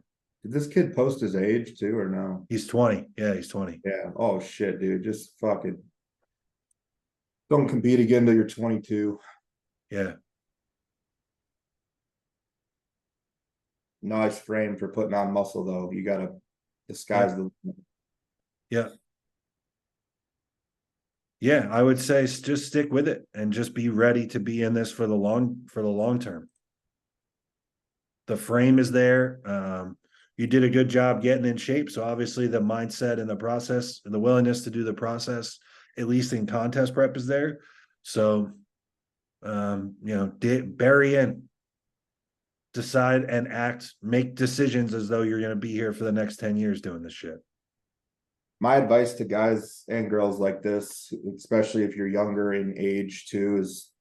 Did this kid post his age too, or no? He's 20. Yeah, he's 20. Yeah. Oh shit, dude. Just fucking don't compete again till you're 22. Yeah. Nice frame for putting on muscle though. You gotta disguise the Yeah. Yeah, I would say just stick with it and just be ready to be in this for the long term. The frame is there. You did a good job getting in shape. So obviously the mindset and the process and the willingness to do the process, at least in contest prep, is there. So, bury in, decide and act, make decisions as though you're going to be here for the next 10 years doing this shit. My advice to guys and girls like this, especially if you're younger in age too, is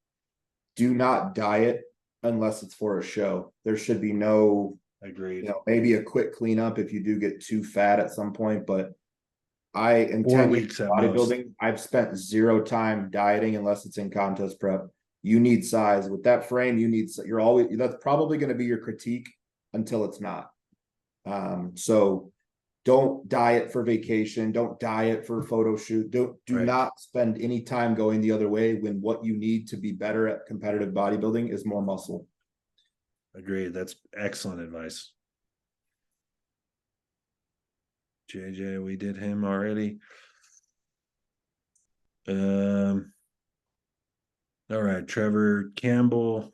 do not diet unless it's for a show. There should be no, agreed. Maybe a quick cleanup if you do get too fat at some point, but in 10 weeks of bodybuilding, I've spent 0 time dieting unless it's in contest prep. You need size. With that frame, that's probably going to be your critique until it's not. So don't diet for vacation. Don't diet for a photo shoot. Do not spend any time going the other way when what you need to be better at competitive bodybuilding is more muscle. Agreed. That's excellent advice. JJ, we did him already. All right, Trevor Campbell,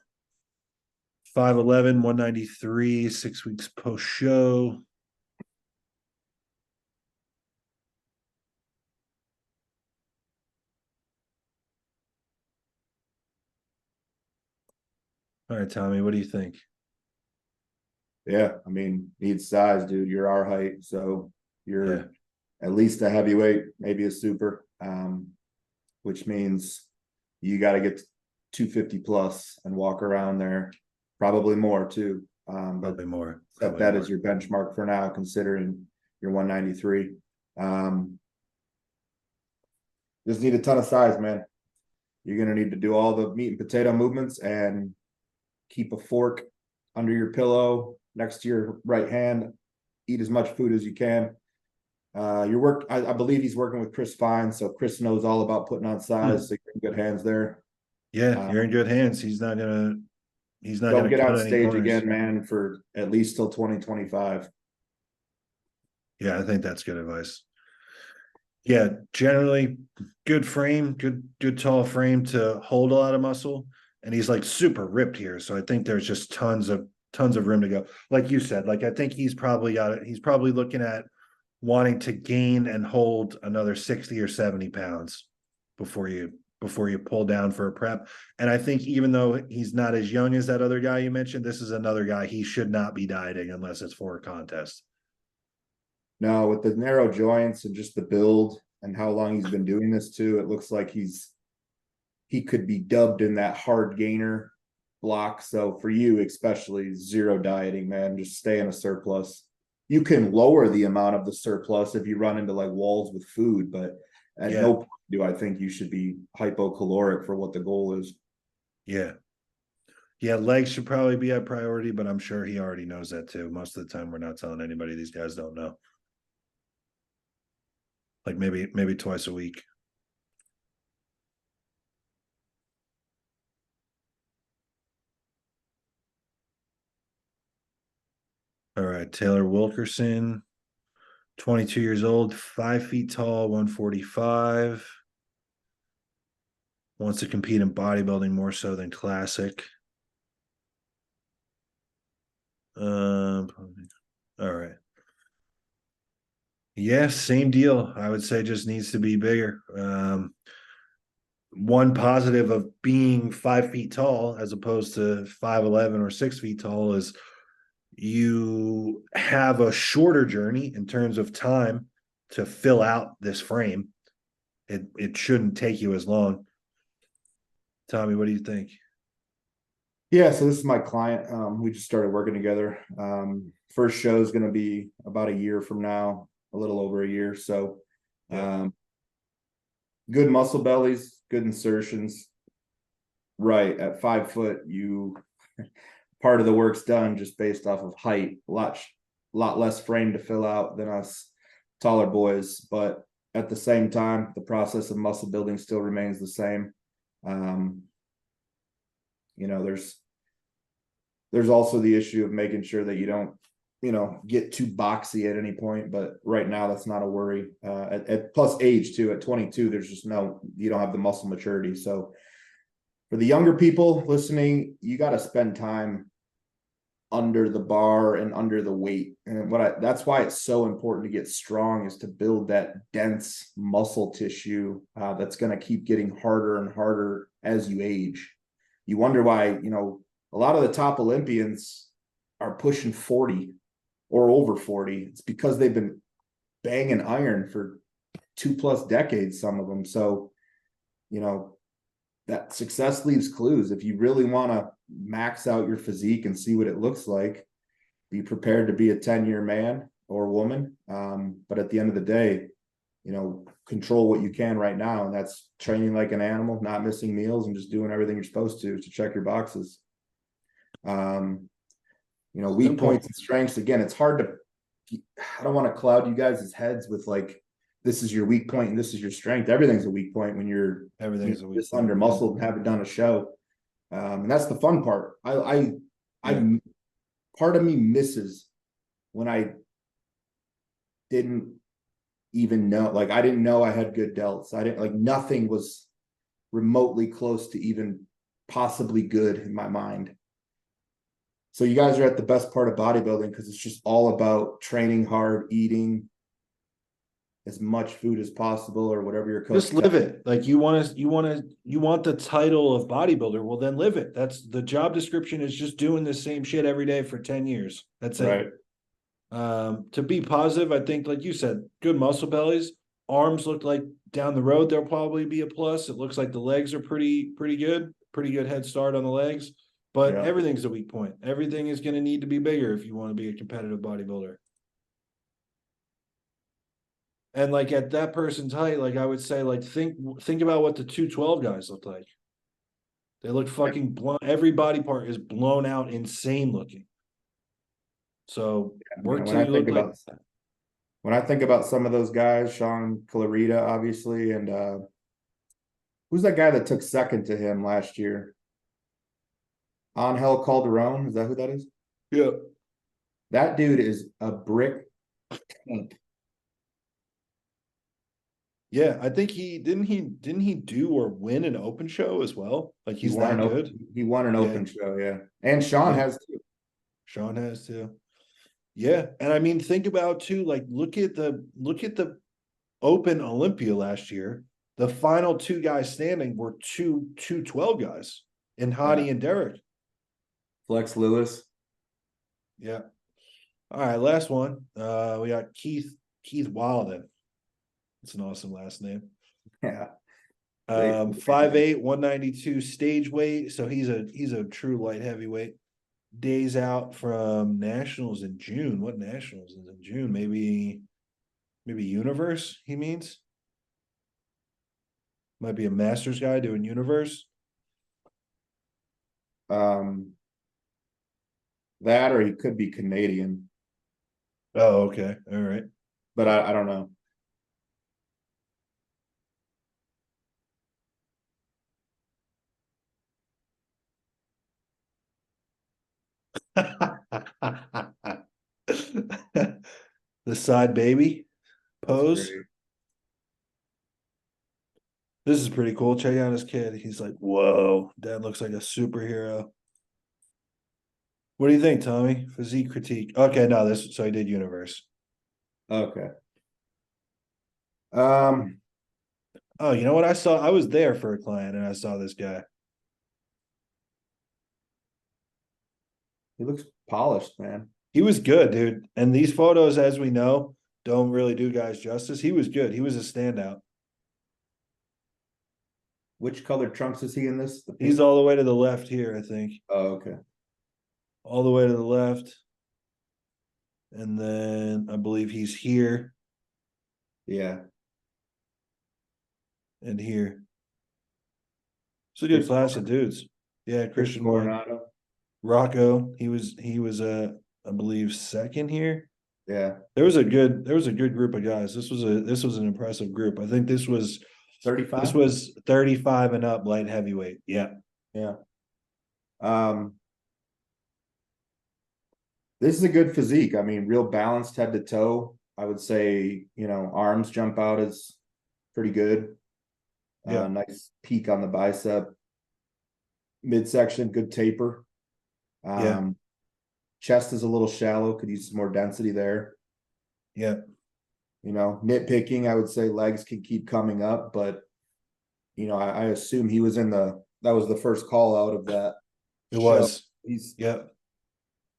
5'11", 193, 6 weeks post show. All right, Tommy, what do you think? Yeah, I mean, needs size, dude. You're our height, so you're at least a heavyweight, maybe a super, which means you got to get to 250 plus and walk around there, probably more too. Probably more. Set that as your benchmark for now, considering you're 193. Just need a ton of size, man. You're gonna need to do all the meat and potato movements and keep a fork under your pillow next to your right hand. Eat as much food as you can. I believe he's working with Chris Fine, so Chris knows all about putting on size. So you're in good hands there. Yeah, you're in good hands. He's not gonna He's not Don't going to get cut on any stage corners. again, man, for at least till 2025. Yeah, I think that's good advice. Yeah, generally good frame, good tall frame to hold a lot of muscle. And he's like super ripped here. So I think there's just tons of room to go. Like you said, like I think he's probably looking at wanting to gain and hold another 60 or 70 pounds before you pull down for a prep. And I think even though he's not as young as that other guy you mentioned, this is another guy he should not be dieting unless it's for a contest. No, with the narrow joints and just the build and how long he's been doing this too, it looks like he could be dubbed in that hard gainer block. So for you, especially, zero dieting, man. Just stay in a surplus. You can lower the amount of the surplus if you run into like walls with food, but at no point do I think you should be hypocaloric for what the goal is. Yeah. Yeah, legs should probably be a priority, but I'm sure he already knows that too. Most of the time, we're not telling anybody. These guys don't know. Like maybe twice a week. All right, Taylor Wilkerson, 22 years old, 5 feet tall, 145. Wants to compete in bodybuilding more so than classic. All right. Yeah, same deal. I would say just needs to be bigger. One positive of being 5 feet tall as opposed to 5'11" or 6 feet tall is you have a shorter journey in terms of time to fill out this frame. It shouldn't take you as long. Tommy, what do you think? Yeah, so this is my client. We just started working together. First show is going to be about a year from now, a little over a year. So, good muscle bellies, good insertions. Right at 5 foot, you part of the work's done just based off of height. A lot less frame to fill out than us taller boys, but at the same time, the process of muscle building still remains the same. There's also the issue of making sure that you don't, get too boxy at any point. But right now, that's not a worry. At plus age too, at 22, there's just you don't have the muscle maturity. So for the younger people listening, you got to spend time under the bar and under the weight. And that's why it's so important to get strong, is to build that dense muscle tissue that's going to keep getting harder and harder as you age. You wonder why, a lot of the top Olympians are pushing 40 or over 40. It's because they've been banging iron for 2+ decades, some of them. So, that success leaves clues. If you really want to max out your physique and see what it looks like, be prepared to be a 10-year man or woman. But at the end of the day, control what you can right now. And that's training like an animal, not missing meals, and just doing everything you're supposed to check your boxes. Weak points and strengths. Again, it's hard to, I don't want to cloud you guys' heads with like, this is your weak point and this is your strength. Everything's a weak point when you're just under muscled and haven't done a show. And that's the fun part. I part of me misses when I didn't even know, like, I didn't know I had good delts. I didn't, like, nothing was remotely close to even possibly good in my mind. So you guys are at the best part of bodybuilding, because it's just all about training hard, eating as much food as possible, or whatever your coach. Just live it. Like you want the title of bodybuilder. Well, then live it. That's the job description, is just doing the same shit every day for 10 years. That's it. To be positive, I think, like you said, good muscle bellies. Arms look like down the road there'll probably be a plus. It looks like the legs are pretty good. Pretty good head start on the legs. But everything's a weak point. Everything is going to need to be bigger if you want to be a competitive bodybuilder. And like at that person's height, like I would say, like think about what the 212 guys look like. They look fucking blown. Every body part is blown out, insane looking. So work till you look like. When I think about some of those guys, Sean Clarita, obviously, and who's that guy that took second to him last year? Angel Calderon, is that who that is? Yeah. That dude is a brick tank. Yeah, I think he didn't he do or win an open show as well? Like He he's won that an good. open, he won an Yeah, open show, yeah. And Sean yeah. has too. Sean has too. Yeah, and I mean, think about too. Like, look at the Open Olympia last year. The final two guys standing were two 12 guys in Yeah. Hadi and Derek. Flex Lewis. Yeah. All right, last one. We got Keith Walden. It's an awesome last name. Yeah. Great. 5'8", 192 stage weight. So he's a true light heavyweight. Days out from nationals in June. What nationals is in June? Maybe Universe, he means. Might be a Masters guy doing Universe. That or he could be Canadian, Oh, okay. All right. but I don't know. The side baby That's pose. great. This is pretty cool. Check out his kid. He's like, whoa, dad looks like a superhero. What do you think, Tommy? Physique critique. Okay, no, this so I did universe. Okay. Oh, you know what? I was there for a client and I saw this guy. He looks polished, man. He was good, dude. And these photos, as we know, don't really do guys justice. He was good. He was a standout. Which colored trunks is he in this? The He's pink? all the way to the left here, I think. Oh, okay. All the way to the left. And then I believe he's here Yeah. and here. It's a good class of dudes. Yeah, Chris Christian won. Coronado. Rocco, he was I believe second here. Yeah. There was a good group of guys. This was an impressive group. I think this was 35. 35 and up light heavyweight. Yeah. Yeah. This is a good physique. I mean, real balanced head to toe. I would say, arms jump out as pretty good. Yeah. Nice peak on the bicep. Midsection, good taper. Yeah. Chest is a little shallow, could use some more density there. Yeah. Nitpicking, I would say legs can keep coming up, but I assume he was that was the first call out of that. It show. was. Yeah.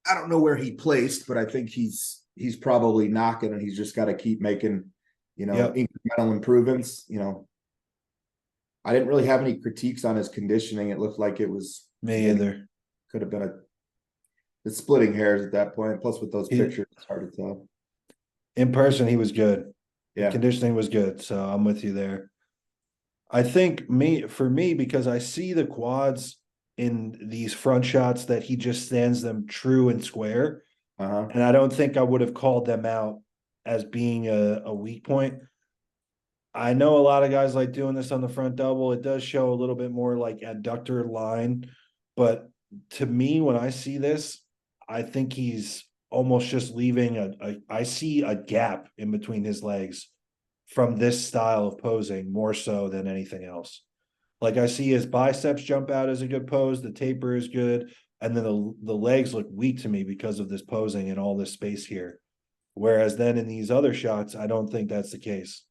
I don't know where he placed, but I think he's probably knocking, and he's just got to keep making, incremental improvements. I didn't really have any critiques on his conditioning. It looked like it was Me either. could have been it's splitting hairs at that point. Plus, with those pictures, it's hard to tell. In person, he was good. Yeah. Conditioning was good. So I'm with you there. I think because I see the quads in these front shots that he just stands them true and square. Uh-huh. And I don't think I would have called them out as being a weak point. I know a lot of guys like doing this on the front double. It does show a little bit more like adductor line. But to me, when I see this, I think he's almost just leaving I see a gap in between his legs from this style of posing more so than anything else. Like I see his biceps jump out as a good pose, the taper is good, and then the legs look weak to me because of this posing and all this space here. Whereas then in these other shots, I don't think that's the case.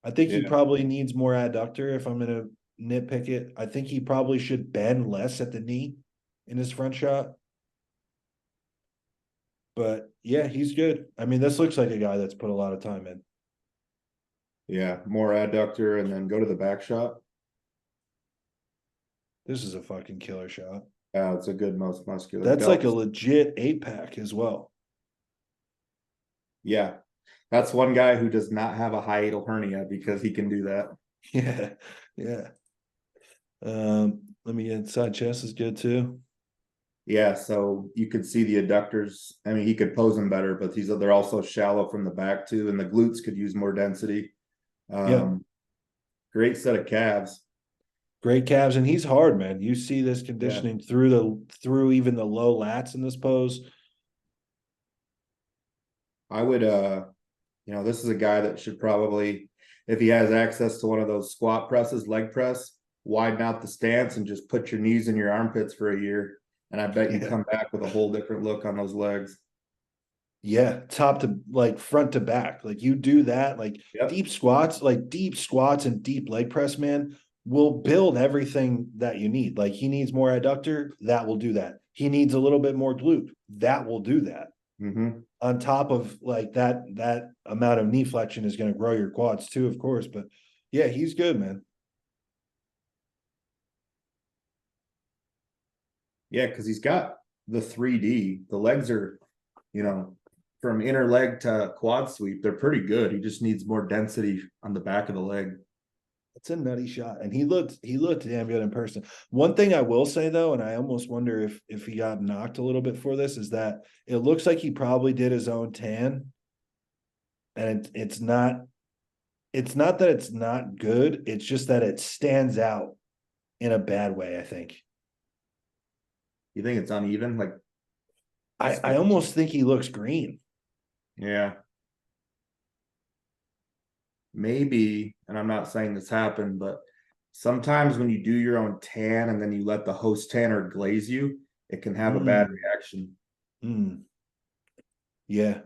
I think he probably needs more adductor if I'm going to nitpick it. I think he probably should bend less at the knee in his front shot. But yeah, he's good. I mean, this looks like a guy that's put a lot of time in. Yeah, more adductor and then go to the back shot. This is a fucking killer shot. Yeah, it's a good most muscular. That's like a legit 8-pack as well. Yeah. That's one guy who does not have a hiatal hernia because he can do that. Yeah. Yeah. Let me get side chest is good too. Yeah, so you could see the adductors. I mean, he could pose them better, but they're also shallow from the back too, and the glutes could use more density. Yeah. Great set of calves. Great calves, and he's hard, man. You see this Yeah. conditioning through even the low lats in this pose. I would this is a guy that should probably, if he has access to one of those squat presses, leg press, widen out the stance and just put your knees in your armpits for a year. And I bet you Yeah. come back with a whole different look on those legs. Yeah, top to like front to back. Like you do that, like Yep. deep squats and deep leg press, man, will build everything that you need. Like he needs more adductor, that will do that. He needs a little bit more glute, that will do that. Mm-hmm. On top of like that amount of knee flexion is going to grow your quads too, of course. But yeah, he's good, man. Yeah, because he's got the 3D. The legs are, from inner leg to quad sweep, they're pretty good. He just needs more density on the back of the leg. It's a nutty shot, and he looked damn good in person. One thing I will say though, and I almost wonder if he got knocked a little bit for this, is that it looks like he probably did his own tan, and it's not that it's not good. It's just that it stands out in a bad way. I think. You think it's uneven? Like, I almost think he looks green. yeah. Maybe, and I'm not saying this happened, but sometimes when you do your own tan and then you let the host tanner glaze you, it can have a bad reaction. Yeah.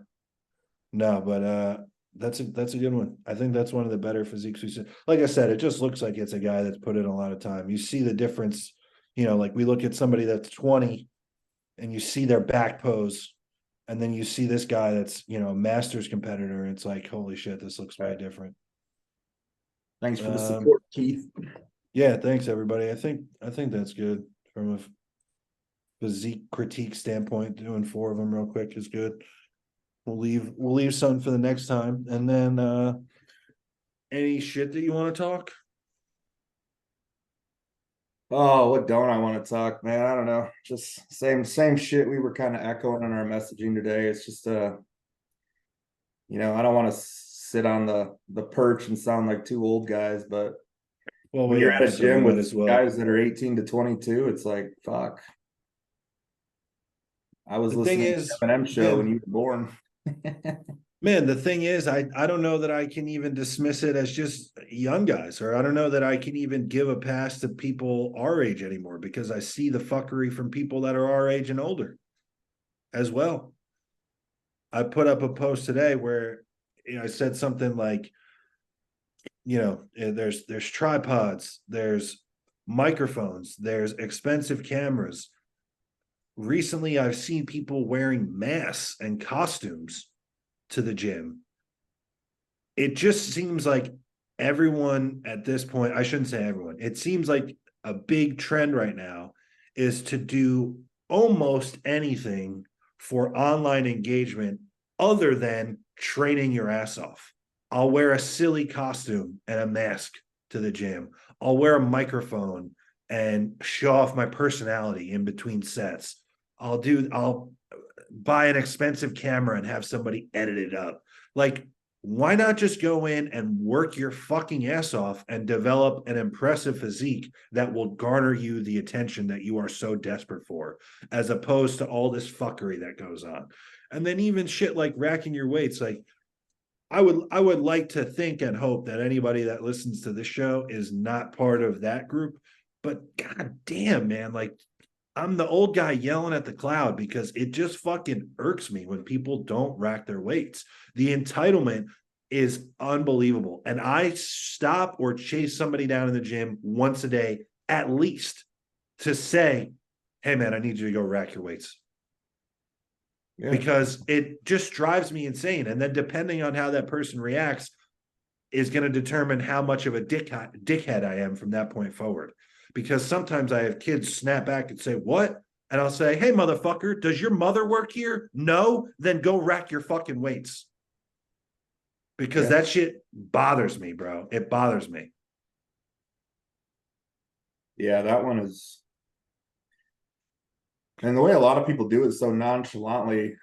No, but that's a good one. I think that's one of the better physiques we've seen. Like I said, it just looks like it's a guy that's put in a lot of time. You see the difference, like we look at somebody that's 20 and you see their back pose, and then you see this guy that's, a masters competitor. It's like, holy shit, this looks way different. Thanks for the support, Keith. Yeah, thanks everybody. I think that's good from a physique critique standpoint. Doing 4 of them real quick is good. We'll leave something for the next time. And then any shit that you want to talk? Oh, what don't I want to talk, man? I don't know. Just same shit we were kind of echoing in our messaging today. It's just I don't want to sit on the perch and sound like 2 old guys, but when you're at a gym with guys that are 18 to 22, it's like, fuck. I was listening to the Eminem show when you were born. Man, the thing is, I don't know that I can even dismiss it as just young guys, or I don't know that I can even give a pass to people our age anymore, because I see the fuckery from people that are our age and older as well. I put up a post today where I said something like, there's tripods, there's microphones, there's expensive cameras. Recently, I've seen people wearing masks and costumes to the gym. It just seems like everyone at this point, I shouldn't say everyone, it seems like a big trend right now is to do almost anything for online engagement other than training your ass off. I'll wear a silly costume and a mask to the gym. I'll wear a microphone and show off my personality in between sets. I'll buy an expensive camera and have somebody edit it up. Like, why not just go in and work your fucking ass off and develop an impressive physique that will garner you the attention that you are so desperate for, as opposed to all this fuckery that goes on. And then even shit like racking your weights. Like, I would like to think and hope that anybody that listens to this show is not part of that group. But god damn, man, like, I'm the old guy yelling at the cloud, because it just fucking irks me when people don't rack their weights. The entitlement is unbelievable. And I stop or chase somebody down in the gym once a day, at least, to say, hey man, I need you to go rack your weights. Yeah. Because it just drives me insane. And then depending on how that person reacts is going to determine how much of a dickhead I am from that point forward. Because sometimes I have kids snap back and say, what? And I'll say, hey, motherfucker, does your mother work here? No? Then go rack your fucking weights. Because that shit bothers me, bro. It bothers me. Yeah, that one is. And the way a lot of people do it so nonchalantly.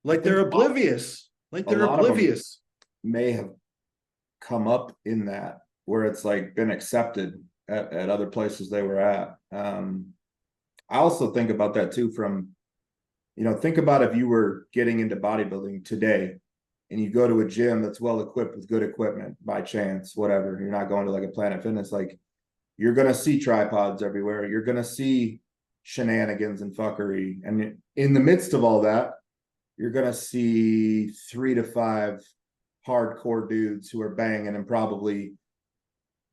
Like they're oblivious. Like they're oblivious. May have come up in that where it's like been accepted. at other places they were at. I also think about that too from, think about if you were getting into bodybuilding today and you go to a gym that's well equipped with good equipment by chance, whatever, you're not going to like a Planet Fitness, like you're going to see tripods everywhere. You're going to see shenanigans and fuckery. And in the midst of all that, you're going to see 3 to 5 hardcore dudes who are banging and probably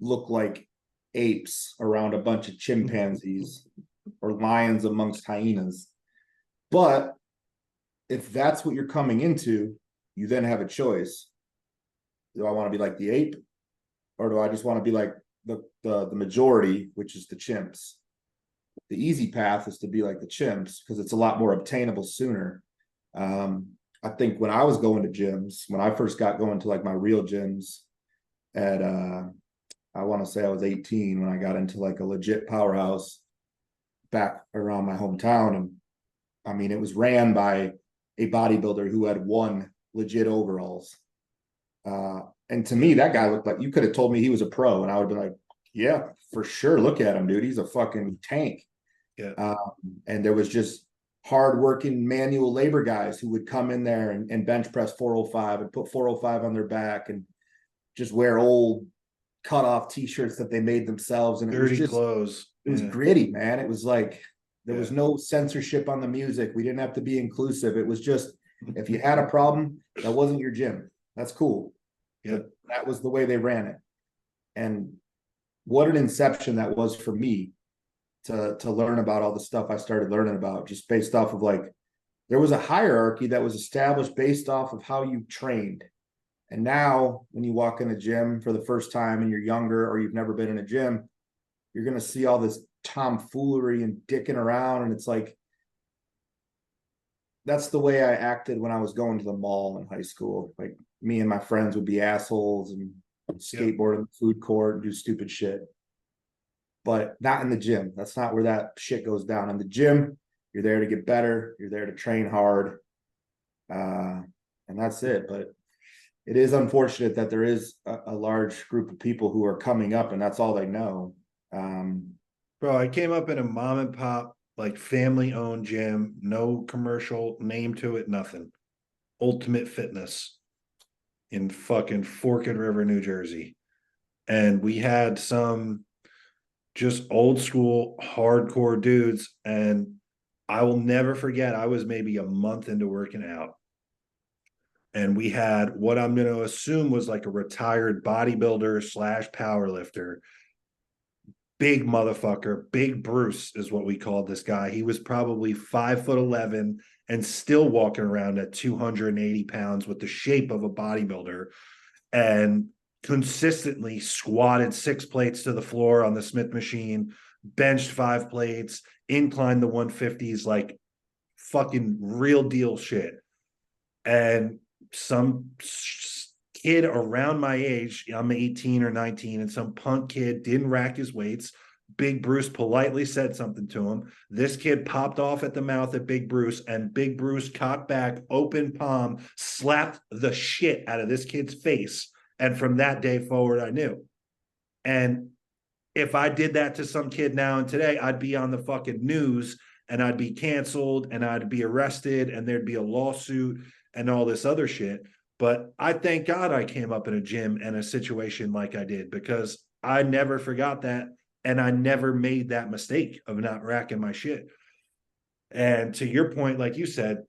look like apes around a bunch of chimpanzees or lions amongst hyenas. But if that's what you're coming into, you then have a choice. Do I want to be like the ape, or do I just want to be like the majority, which is the chimps? The easy path is to be like the chimps because it's a lot more obtainable sooner. I think when I was going to gyms, when I first got going to like my real gyms at I want to say I was 18 when I got into like a legit powerhouse back around my hometown. And I mean, it was ran by a bodybuilder who had won legit overalls. And to me, that guy looked like, you could have told me he was a pro and I would have been like, yeah, for sure. Look at him, dude. He's a fucking tank. Yeah. And there was just hardworking manual labor guys who would come in there and bench press 405 and put 405 on their back and just wear old cut off t-shirts that they made themselves. And Dirty clothes. It was gritty, man. It was like, there was no censorship on the music. We didn't have to be inclusive. It was just, if you had a problem, that wasn't your gym. That's cool. Yeah. That was the way they ran it. And what an inception that was for me to learn about all the stuff I started learning about, just based off of like, there was a hierarchy that was established based off of how you trained. And now when you walk in a gym for the first time and you're younger or you've never been in a gym, you're going to see all this tomfoolery and dicking around. And it's like, that's the way I acted when I was going to the mall in high school. Like me and my friends would be assholes and skateboard in the food court and do stupid shit. But not in the gym. That's not where that shit goes down. In the gym, you're there to get better. You're there to train hard. And that's it. But it is unfortunate that there is a large group of people who are coming up and that's all they know. Bro, I came up in a mom and pop, like family owned gym, no commercial name to it, nothing. Ultimate Fitness in fucking Forked River, New Jersey. And we had some just old school hardcore dudes. And I will never forget, I was maybe a month into working out. And we had what I'm going to assume was like a retired bodybuilder / powerlifter. Big motherfucker, Big Bruce is what we called this guy. He was probably 5'11" and still walking around at 280 pounds with the shape of a bodybuilder and consistently squatted 6 plates to the floor on the Smith machine, benched 5 plates, inclined the 150s, like fucking real deal shit. And some kid around my age, I'm 18 or 19, and some punk kid didn't rack his weights. Big Bruce politely said something to him. This kid popped off at the mouth at Big Bruce, and Big Bruce cocked back, open palm, slapped the shit out of this kid's face. And from that day forward, I knew. And if I did that to some kid now and today, I'd be on the fucking news and I'd be canceled and I'd be arrested and there'd be a lawsuit and all this other shit. But I thank God I came up in a gym and a situation like I did, because I never forgot that. And I never made that mistake of not racking my shit. And to your point, like you said,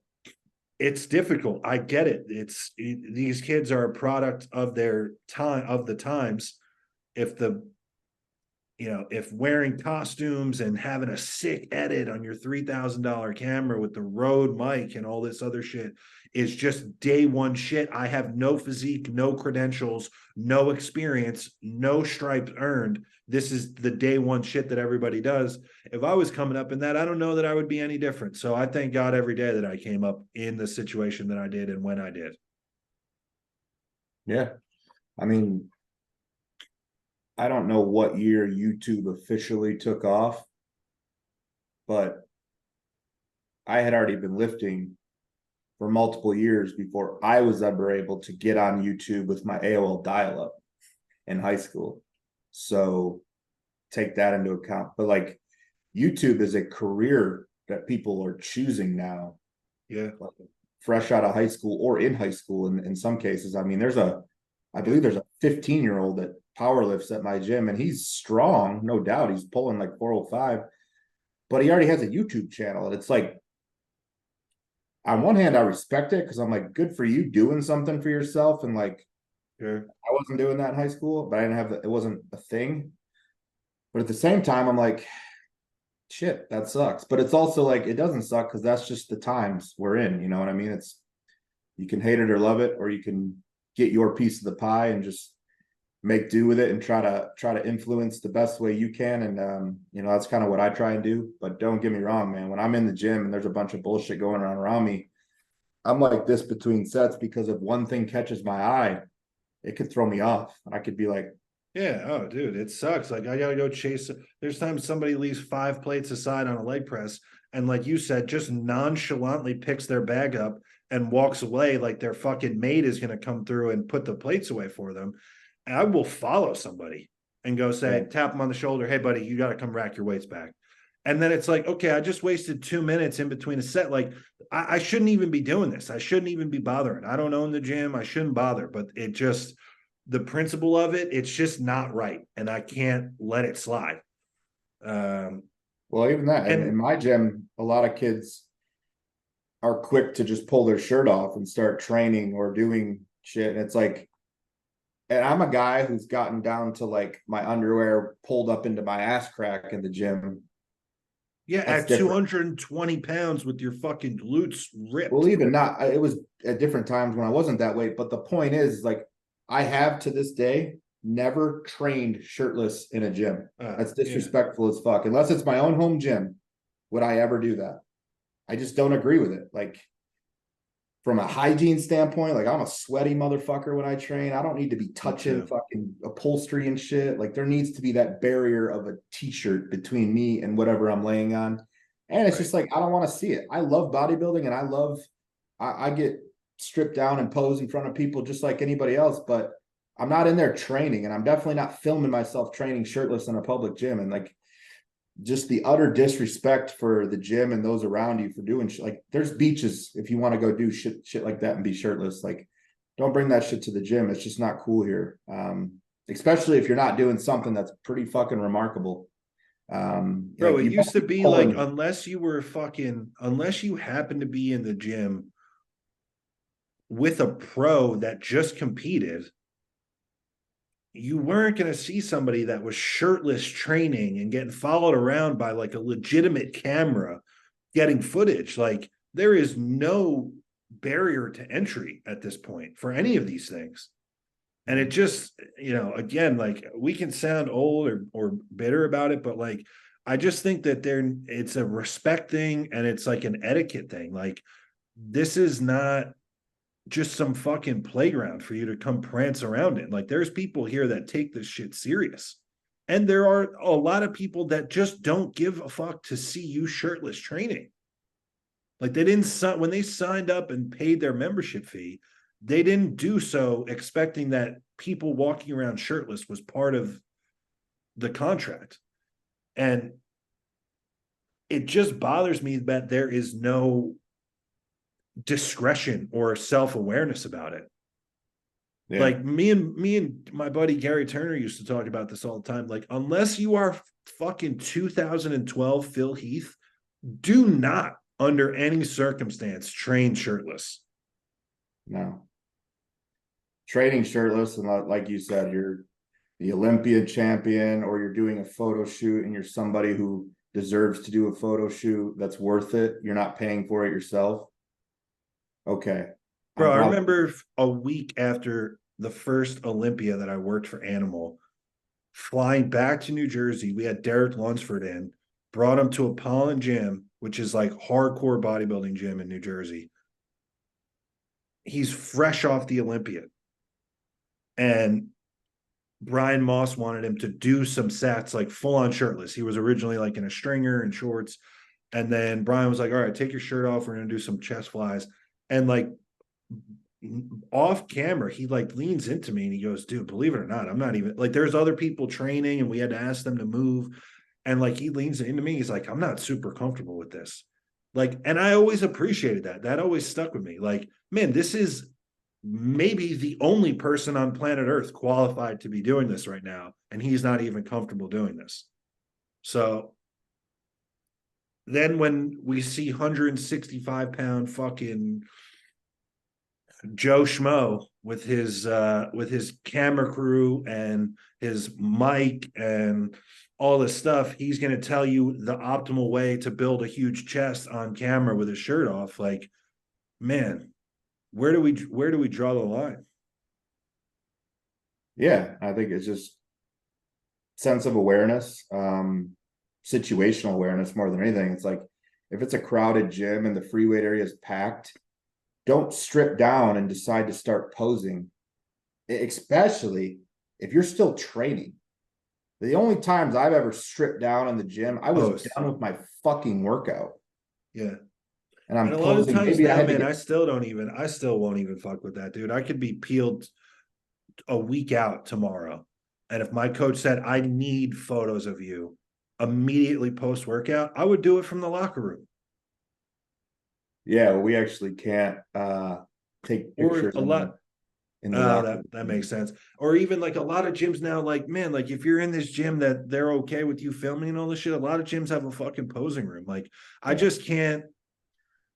it's difficult. I get it. These kids are a product of their time, of the times. If wearing costumes and having a sick edit on your $3,000 camera with the Rode mic and all this other shit is just day one shit. I have no physique, no credentials, no experience, no stripes earned. This is the day one shit that everybody does. If I was coming up in that, I don't know that I would be any different. So I thank God every day that I came up in the situation that I did and when I did. Yeah. I mean, I don't know what year YouTube officially took off, but I had already been lifting for multiple years before I was ever able to get on YouTube with my AOL dial-up in high school. So take that into account. But like YouTube is a career that people are choosing now. Yeah. Like, fresh out of high school or in high school in some cases. I mean, I believe there's a 15-year-old that power lifts at my gym, and he's strong, no doubt. He's pulling like 405, but he already has a YouTube channel. And it's like, on one hand, I respect it because I'm like, good for you doing something for yourself. And like, Sure. I wasn't doing that in high school, but I didn't have it wasn't a thing. But at the same time, I'm like, shit, that sucks. But it's also like, it doesn't suck because that's just the times we're in. You know what I mean? It's, you can hate it or love it, or you can get your piece of the pie and just make do with it and try to influence the best way you can. And that's kind of what I try and do. But don't get me wrong, man, when I'm in the gym and there's a bunch of bullshit going on around me, I'm like this between sets, because if one thing catches my eye, it could throw me off. And I could be like, Yeah. Oh, dude, it sucks. Like, I gotta go chase. There's times somebody leaves 5 plates aside on a leg press, and like you said, just nonchalantly picks their bag up and walks away like their fucking mate is gonna come through and put the plates away for them. And I will follow somebody and go say, Yeah. tap them on the shoulder, hey buddy, you gotta come rack your weights back. And then it's like, okay, I just wasted 2 minutes in between a set. Like, I shouldn't even be doing this. I shouldn't even be bothering. I don't own the gym. I shouldn't bother, but it just, the principle of it, it's just not right. And I can't let it slide. well, even that, in And my gym, a lot of kids are quick to just pull their shirt off and start training or doing shit. And it's like, and I'm a guy who's gotten down to like my underwear pulled up into my ass crack in the gym. yeah, That's at different. 220 pounds with your fucking glutes ripped. Well, even not, it was at different times when I wasn't that weight. But the point is, like, I have to this day never trained shirtless in a gym. That's Yeah. disrespectful as fuck. Unless it's my own home gym, would I ever do that? I just don't agree with it. Like, from a hygiene standpoint, like, I'm a sweaty motherfucker when I train. I don't need to be touching fucking upholstery and shit. Like, there needs to be that barrier of a t-shirt between me and whatever I'm laying on. And it's just like, I don't want to see it. I love bodybuilding, and I get stripped down and pose in front of people just like anybody else, but I'm not in there training, and I'm definitely not filming myself training shirtless in a public gym. And like, just the utter disrespect for the gym and those around you for doing shit. Like, there's beaches if you want to go do shit like that and be shirtless. Like, don't bring that shit to the gym. It's just not cool here. Especially if you're not doing something that's pretty fucking remarkable. Bro, Like, it you used to be like, pulling, unless you happen to be in the gym with a pro that just competed, you weren't going to see somebody that was shirtless training and getting followed around by like a legitimate camera getting footage. Like, there is no barrier to entry at this point for any of these things. And it just, again, like, we can sound old or bitter about it, but like, I just think that it's a respect thing, and it's like an etiquette thing. Like, this is not just some fucking playground for you to come prance around in. Like, there's people here that take this shit serious. And there are a lot of people that just don't give a fuck to see you shirtless training. Like, they didn't, when they signed up and paid their membership fee, they didn't do so expecting that people walking around shirtless was part of the contract. And it just bothers me that there is no discretion or self-awareness about it. Yeah. Like, me and my buddy Gary Turner used to talk about this all the time. Like, unless you are fucking 2012 Phil Heath, do not under any circumstance train shirtless. No. Training shirtless, and like you said, you're the Olympiad champion, or you're doing a photo shoot and you're somebody who deserves to do a photo shoot that's worth it. You're not paying for it yourself. Okay. Bro, I remember a week after the first Olympia that I worked for Animal, flying back to New Jersey. We had Derek Lunsford in, brought him to Apollon Gym, which is like hardcore bodybuilding gym in New Jersey. He's fresh off the Olympiad. And Brian Moss wanted him to do some sets like full on shirtless. He was originally like in a stringer and shorts. And then Brian was like, all right, take your shirt off. We're going to do some chest flies. And like, off camera, he like leans into me and he goes, dude, believe it or not, I'm not even like, there's other people training and we had to ask them to move. And like, he leans into me. He's like, I'm not super comfortable with this. Like, and I always appreciated that. That always stuck with me. Like, man, this is maybe the only person on planet Earth qualified to be doing this right now. And he's not even comfortable doing this. So then when we see 165-pound fucking Joe Schmo with his camera crew and his mic and all this stuff, he's going to tell you the optimal way to build a huge chest on camera with his shirt off. Like, man, where do we draw the line? Yeah, I think it's just sense of awareness, situational awareness more than anything. It's like, if it's a crowded gym and the free weight area is packed, don't strip down and decide to start posing, especially if you're still training. The only times I've ever stripped down in the gym, I was done with my fucking workout. Yeah. And I'm And a lot of posing. times Maybe now, man, I still won't even fuck with that, dude. I could be peeled a week out tomorrow. And if my coach said, I need photos of you immediately post workout, I would do it from the locker room. Yeah, well, we actually can't take pictures or a lot. in the locker That makes sense. Or even like a lot of gyms now, like, man, like if you're in this gym that they're okay with you filming and all this shit, a lot of gyms have a fucking posing room. Like, I just can't.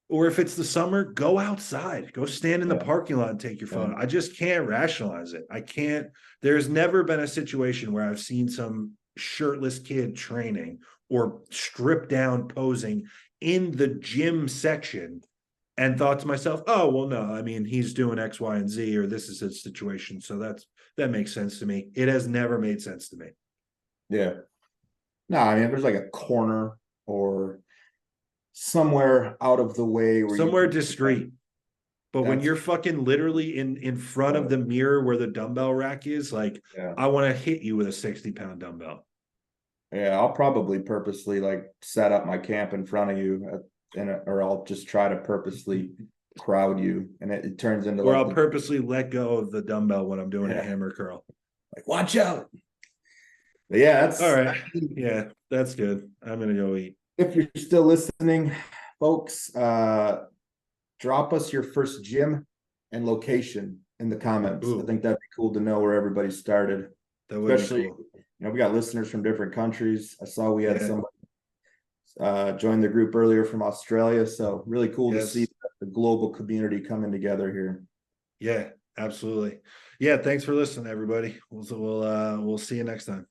Or if it's the summer, go outside, go stand in the parking lot and take your photo. I just can't rationalize it. I can't. There's never been a situation where I've seen some shirtless kid training or stripped down posing in the gym section and thought to myself, oh, well, no, I mean, he's doing X, Y, and Z, or this is his situation. So that makes sense to me. It has never made sense to me. Yeah. No, I mean, if there's like a corner or somewhere out of the way where somewhere discreet. But when you're fucking literally in front of the mirror where the dumbbell rack is, like, I want to hit you with a 60-pound dumbbell. Yeah, I'll probably purposely like set up my camp in front of you, or I'll just try to purposely crowd you, and it turns into. Or like I'll purposely let go of the dumbbell when I'm doing a hammer curl. Like, watch out. But yeah, that's all right. Yeah, that's good. I'm gonna go eat. If you're still listening, folks, drop us your first gym and location in the comments. I think that'd be cool to know where everybody started. That would Especially, be cool. We got listeners from different countries. I saw we had somebody join the group earlier from Australia. So really cool to see the global community coming together here. Yeah, absolutely. Yeah, thanks for listening, everybody. We'll see you next time.